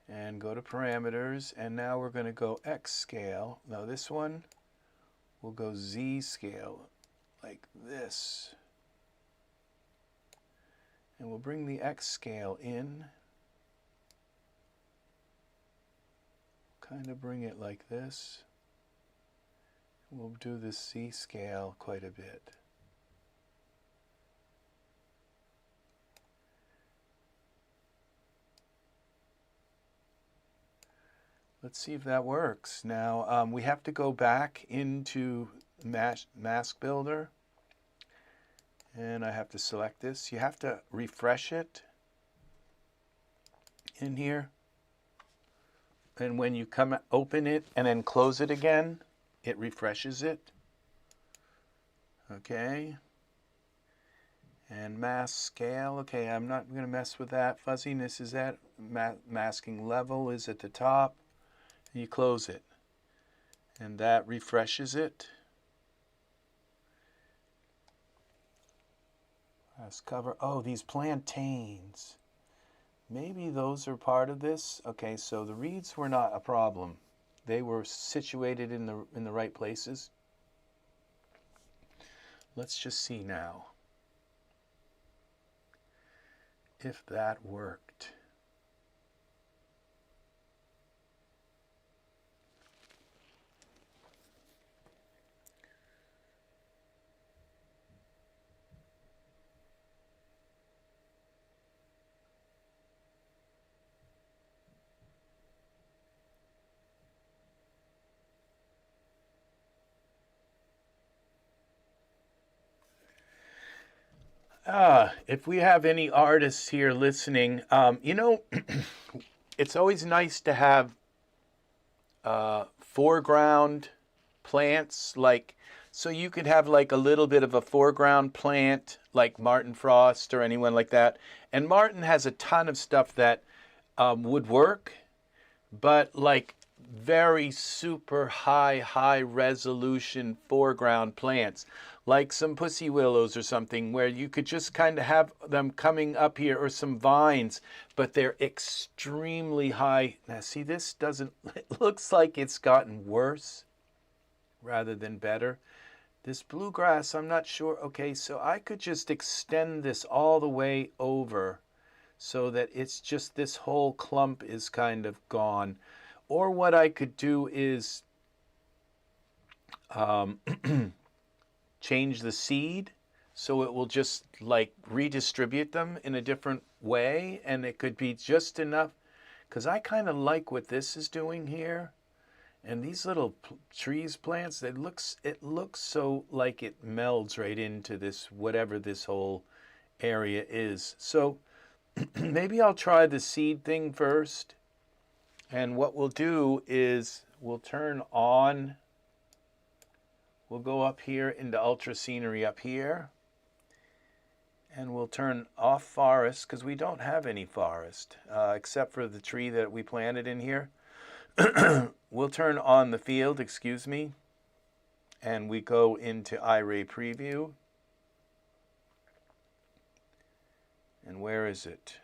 and go to parameters, and now we're going to go X scale. Now this one will go Z scale like this. And we'll bring the X scale in. Kind of bring it like this. We'll do the Z scale quite a bit. Let's see if that works. Now we have to go back into Mask Builder, and I have to select this. You have to refresh it in here, and when you come open it and then close it again, it refreshes it. Okay. And mask scale. Okay, I'm not going to mess with that. Fuzziness is at masking level is at the top. You close it, and that refreshes it. Let's cover. Oh, these plantains. Maybe those are part of this. Okay, so the reeds were not a problem. They were situated in the right places. Let's just see now if that worked. If we have any artists here listening, you know, it's always nice to have foreground plants, like, so you could have like a little bit of a foreground plant like Martin Frost or anyone like that. And Martin has a ton of stuff that would work, but like very super high resolution foreground plants, like some pussy willows or something, where you could just kind of have them coming up here, or some vines, but they're extremely high. Now see, this doesn't, it looks like it's gotten worse rather than better. This bluegrass, I'm not sure. Okay, so I could just extend this all the way over so that it's just this whole clump is kind of gone. Or what I could do is change the seed so it will just like redistribute them in a different way, and it could be just enough, because I kind of like what this is doing here. And these little trees, plants, it looks so like it melds right into this, whatever this whole area is. So maybe I'll try the seed thing first. And what we'll do is we'll turn on, we'll go up here into ultra scenery up here. And we'll turn off forest, because we don't have any forest, except for the tree that we planted in here. We'll turn on the field, excuse me, and we go into iRay preview. And where is it?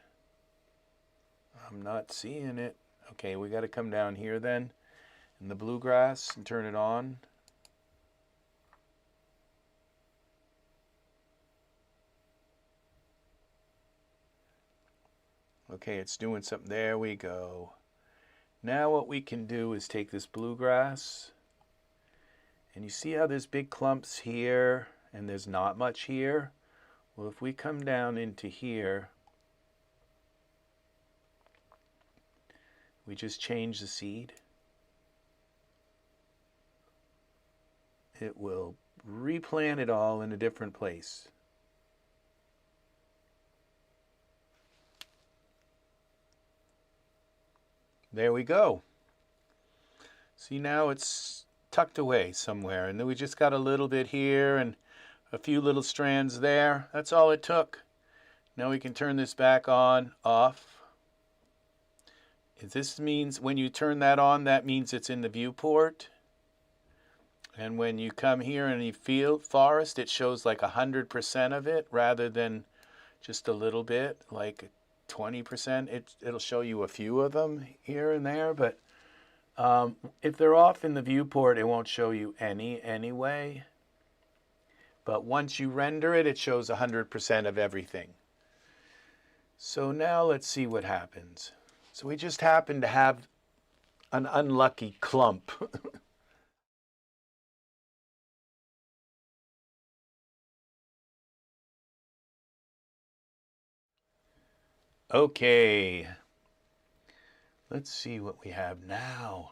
I'm not seeing it. Okay, we got to come down here then in the bluegrass and turn it on. Okay, it's doing something. There we go. Now what we can do is take this bluegrass, and you see how there's big clumps here and there's not much here? Well, if we come down into here, we just change the seed, it will replant it all in a different place. There we go. See, now it's tucked away somewhere, and then we just got a little bit here and a few little strands there. That's all it took. Now we can turn this back on, off. This means when you turn that on, that means it's in the viewport. And when you come here and you feel forest, it shows like 100% of it rather than just a little bit, like 20%. It'll show you a few of them here and there, but if they're off in the viewport, it won't show you any anyway. But once you render it, it shows 100% of everything. So now let's see what happens. So we just happen to have an unlucky clump. Okay, let's see what we have now.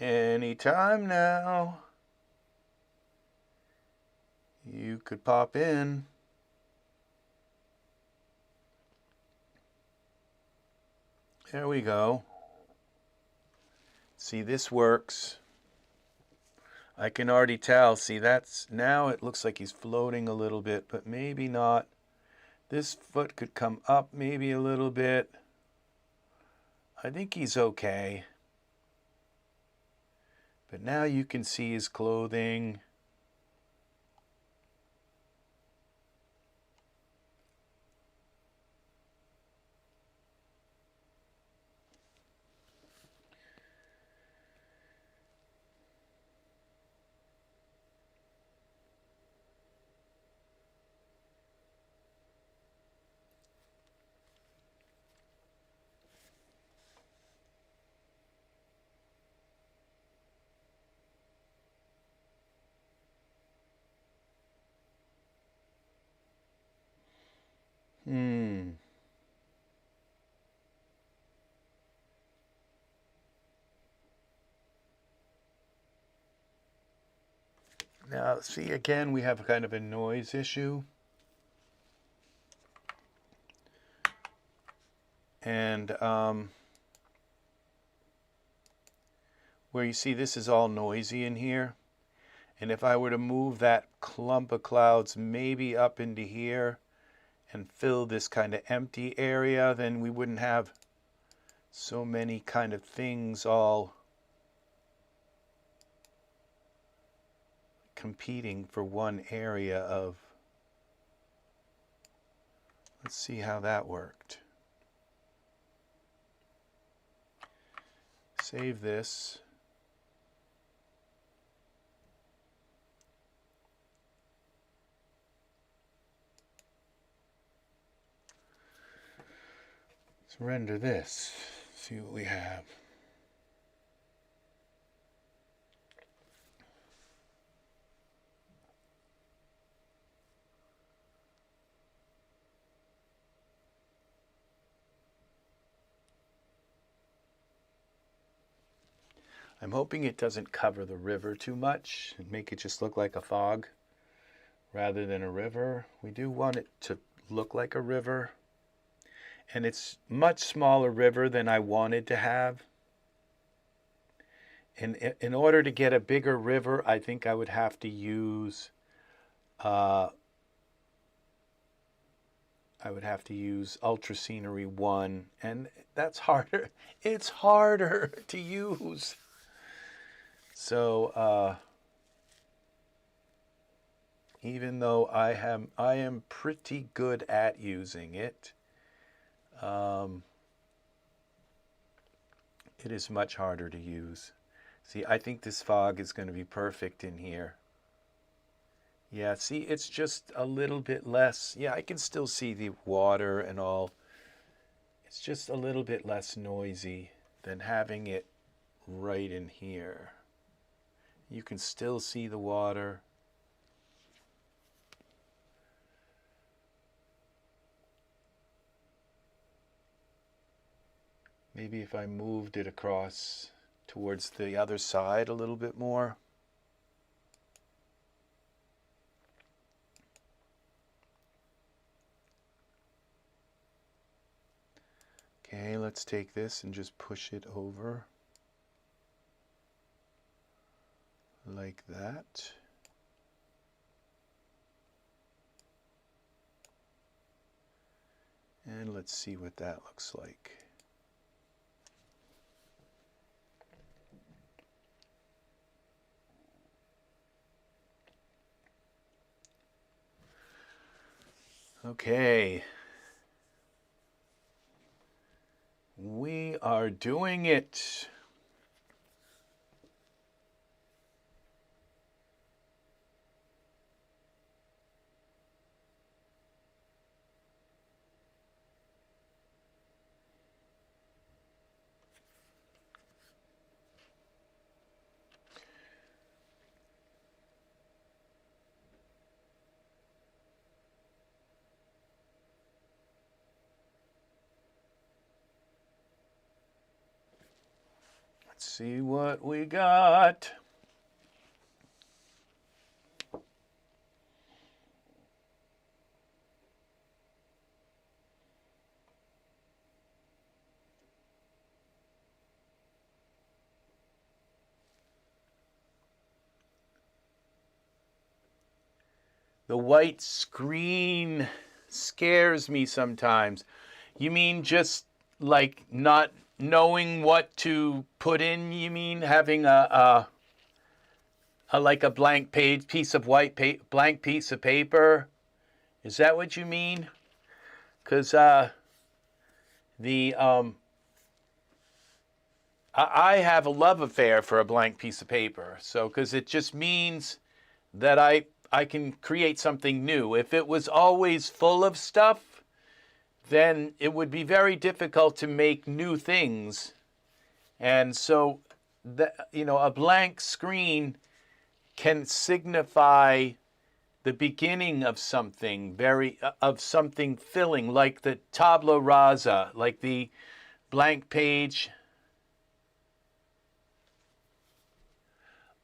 Anytime now, you could pop in. There we go. See, this works. I can already tell. See, that's, now it looks like he's floating a little bit, but maybe not. This foot could come up maybe a little bit. I think he's okay. But now you can see his clothing. Now, see, again, we have kind of a noise issue. And where you see this is all noisy in here. And if I were to move that clump of clouds maybe up into here and fill this kind of empty area, then we wouldn't have so many kind of things all competing for one area of. Let's see how that worked. Save this. Let's render this. See what we have. I'm hoping it doesn't cover the river too much and make it just look like a fog rather than a river. We do want it to look like a river. And it's much smaller river than I wanted to have. And in order to get a bigger river, I think I would have to use Ultra Scenery 1, and that's harder. It's harder to use. So even though I am pretty good at using it, it is much harder to use. See, I think this fog is going to be perfect in here. Yeah, see, it's just a little bit less. Yeah, I can still see the water and all. It's just a little bit less noisy than having it right in here. You can still see the water. Maybe if I moved it across towards the other side a little bit more. Okay, let's take this and just push it over like that. And let's see what that looks like. Okay. We are doing it. Let's see what we got. The white screen scares me sometimes. You mean just like not knowing what to put in? You mean having like a blank page, piece of blank piece of paper? Is that what you mean? Because I have a love affair for a blank piece of paper. So because it just means that I can create something new. If it was always full of stuff, then it would be very difficult to make new things. And so, a blank screen can signify the beginning of something, of something filling, like the tabula rasa, like the blank page.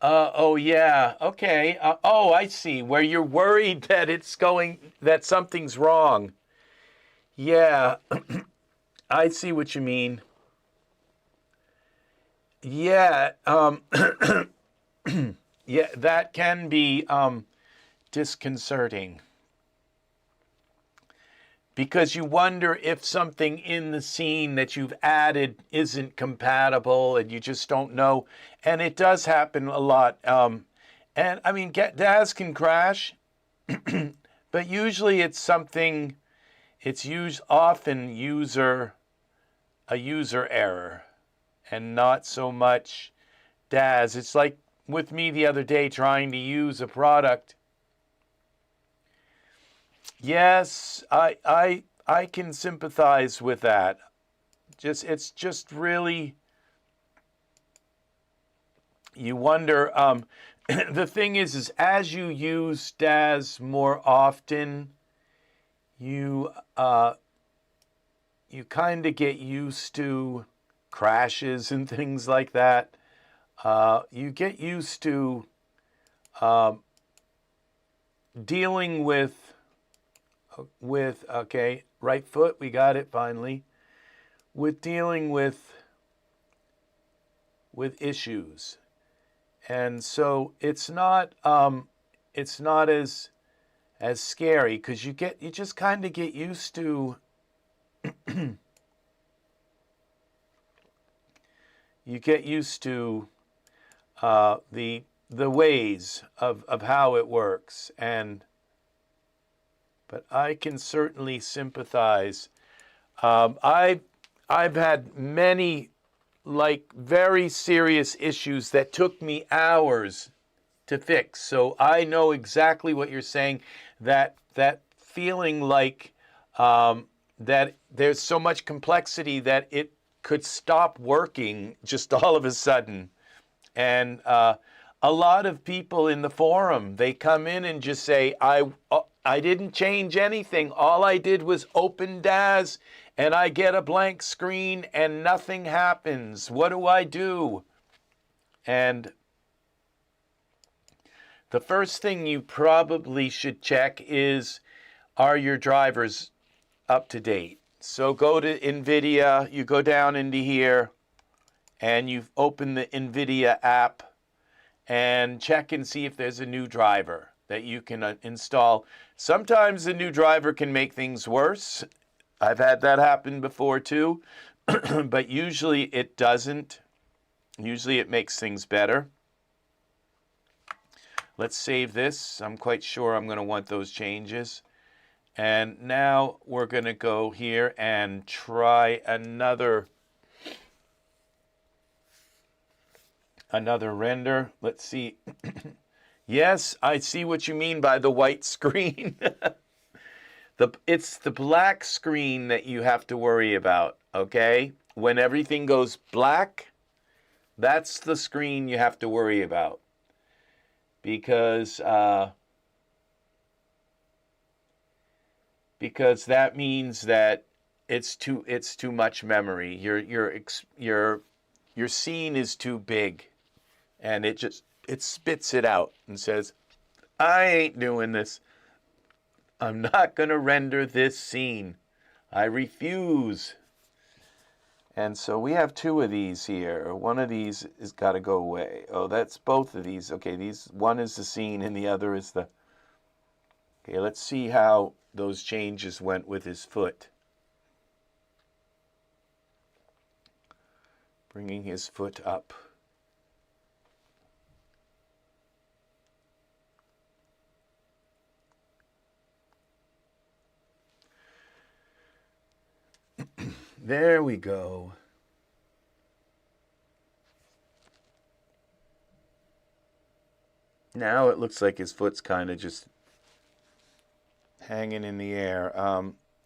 Oh yeah, okay. Oh, I see. Where you're worried that that something's wrong. Yeah, I see what you mean. Yeah, yeah, that can be disconcerting because you wonder if something in the scene that you've added isn't compatible and you just don't know. And it does happen a lot. And I mean, Daz can crash, but usually it's something, often a user error and not so much Daz. It's like with me the other day trying to use a product. Yes, I can sympathize with that. It's just really, you wonder. The thing is as you use Daz more often, you you kind of get used to crashes and things like that. You get used to dealing with okay, right foot, we got it finally. With dealing with issues, and so it's not as scary because you just kind of get used to you get used to the ways of how it works. But I can certainly sympathize. I've had many like very serious issues that took me hours to fix. So I know exactly what you're saying. That feeling like that there's so much complexity that it could stop working just all of a sudden. And a lot of people in the forum, they come in and just say, I didn't change anything. All I did was open Daz and I get a blank screen and nothing happens. What do I do? And the first thing you probably should check is, are your drivers up to date? So go to NVIDIA, you go down into here, and you open the NVIDIA app and check and see if there's a new driver that you can install. Sometimes the new driver can make things worse. I've had that happen before too, but usually it doesn't. Usually it makes things better. Let's save this. I'm quite sure I'm going to want those changes. And now we're going to go here and try another render. Let's see. Yes, I see what you mean by the white screen. It's the black screen that you have to worry about, okay? When everything goes black, that's the screen you have to worry about. Because that means that it's too much memory. Your scene is too big, and it spits it out and says, I ain't doing this. I'm not going to render this scene. I refuse. And so we have two of these here. One of these has got to go away. Oh, that's both of these. Okay, one is the scene and the other is the... Okay, let's see how those changes went with his foot. Bringing his foot up. There we go. Now it looks like his foot's kind of just hanging in the air.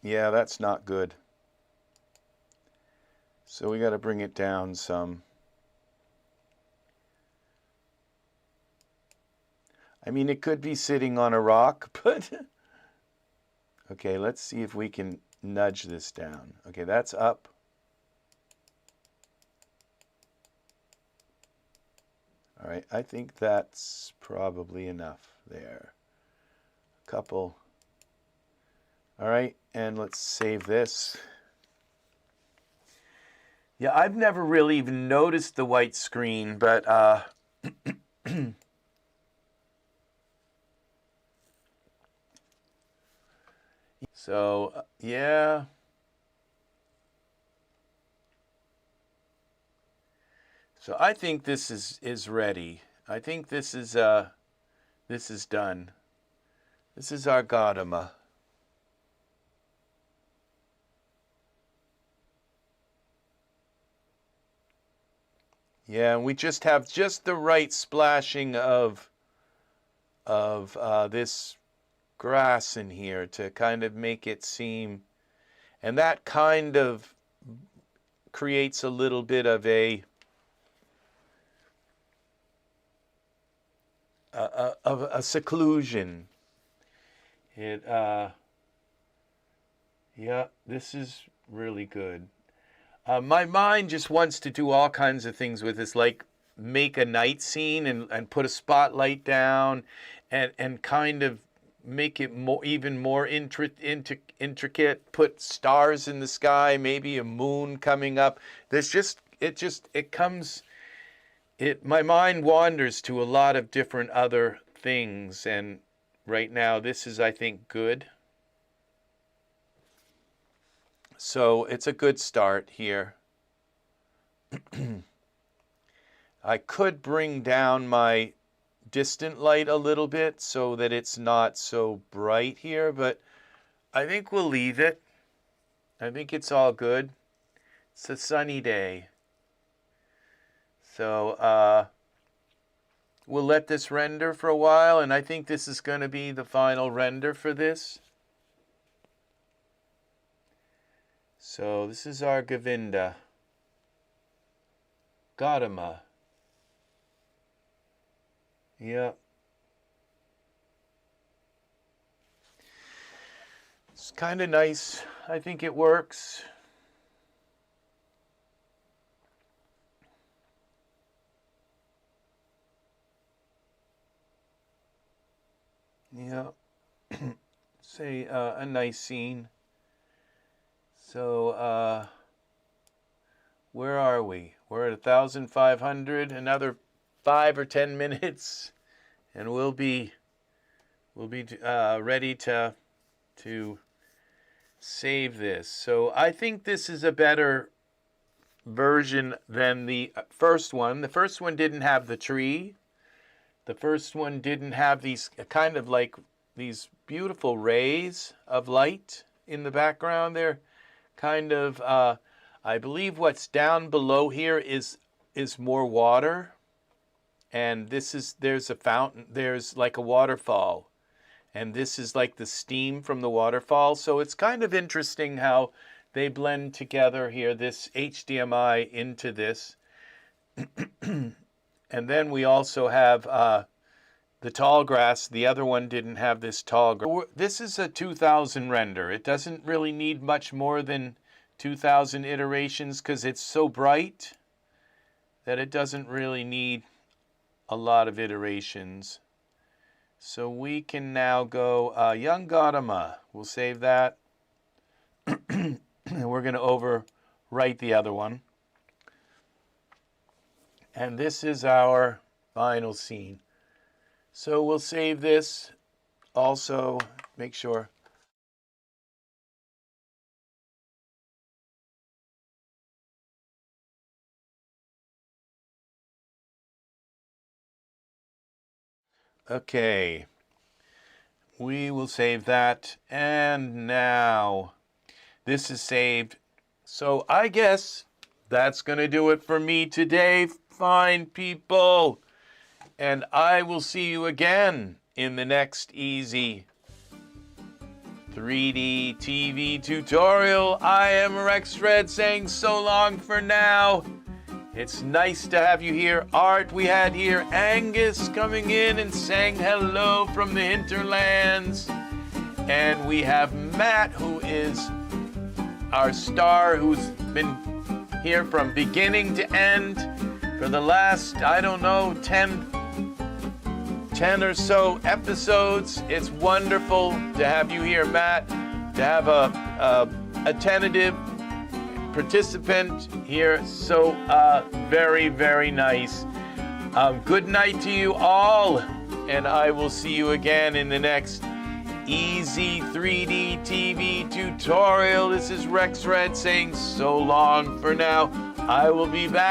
Yeah, that's not good. So we got to bring it down some. I mean, it could be sitting on a rock, but... Okay, let's see if we can nudge this down. Okay, that's up. All right, I think that's probably enough there. A couple. All right, and let's save this. Yeah, I've never really even noticed the white screen, but so yeah. So I think this is ready. I think this is done. This is our Gautama. Yeah, and we just have just the right splashing of this grass in here to kind of make it seem, and that kind of creates a little bit of a seclusion. It yeah, this is really good. My mind just wants to do all kinds of things with this, like make a night scene and put a spotlight down and kind of make it even more intricate, put stars in the sky, maybe a moon coming up. My mind wanders to a lot of different other things, and right now this is, I think, good. So it's a good start here. I could bring down my distant light a little bit so that it's not so bright here, but I think we'll leave it. I think it's all good. It's a sunny day. So we'll let this render for a while, and I think this is going to be the final render for this. So this is our Gautama. Yep. It's kind of nice. I think it works. Yeah. Say a nice scene. So where are we? We're at 1,500. Another 5 or 10 minutes, and we'll be ready to save this. So I think this is a better version than the first one. The first one didn't have the tree. The first one didn't have these kind of like these beautiful rays of light in the background. They're kind of, I believe what's down below here is more water. And there's a fountain, there's like a waterfall. And this is like the steam from the waterfall. So it's kind of interesting how they blend together here, this HDMI into this. And then we also have the tall grass. The other one didn't have this tall grass. This is a 2000 render. It doesn't really need much more than 2000 iterations because it's so bright that it doesn't really need a lot of iterations. So we can now go young Gautama. We'll save that. And we're going to overwrite the other one. And this is our final scene. So we'll save this. Also, make sure. Okay. We will save that. And now this is saved. So I guess that's going to do it for me today, fine people. And I will see you again in the next EZ3DTV tutorial. I am RexRed saying so long for now. It's nice to have you here. Art, we had here Angus coming in and saying hello from the hinterlands. And we have Matt, who is our star, who's been here from beginning to end. for the last, I don't know, 10 or so episodes. It's wonderful to have you here, Matt, to have a tentative participant here. So very, very nice. Good night to you all, and I will see you again in the next EZ3DTV tutorial. This is Rex Red saying so long for now. I will be back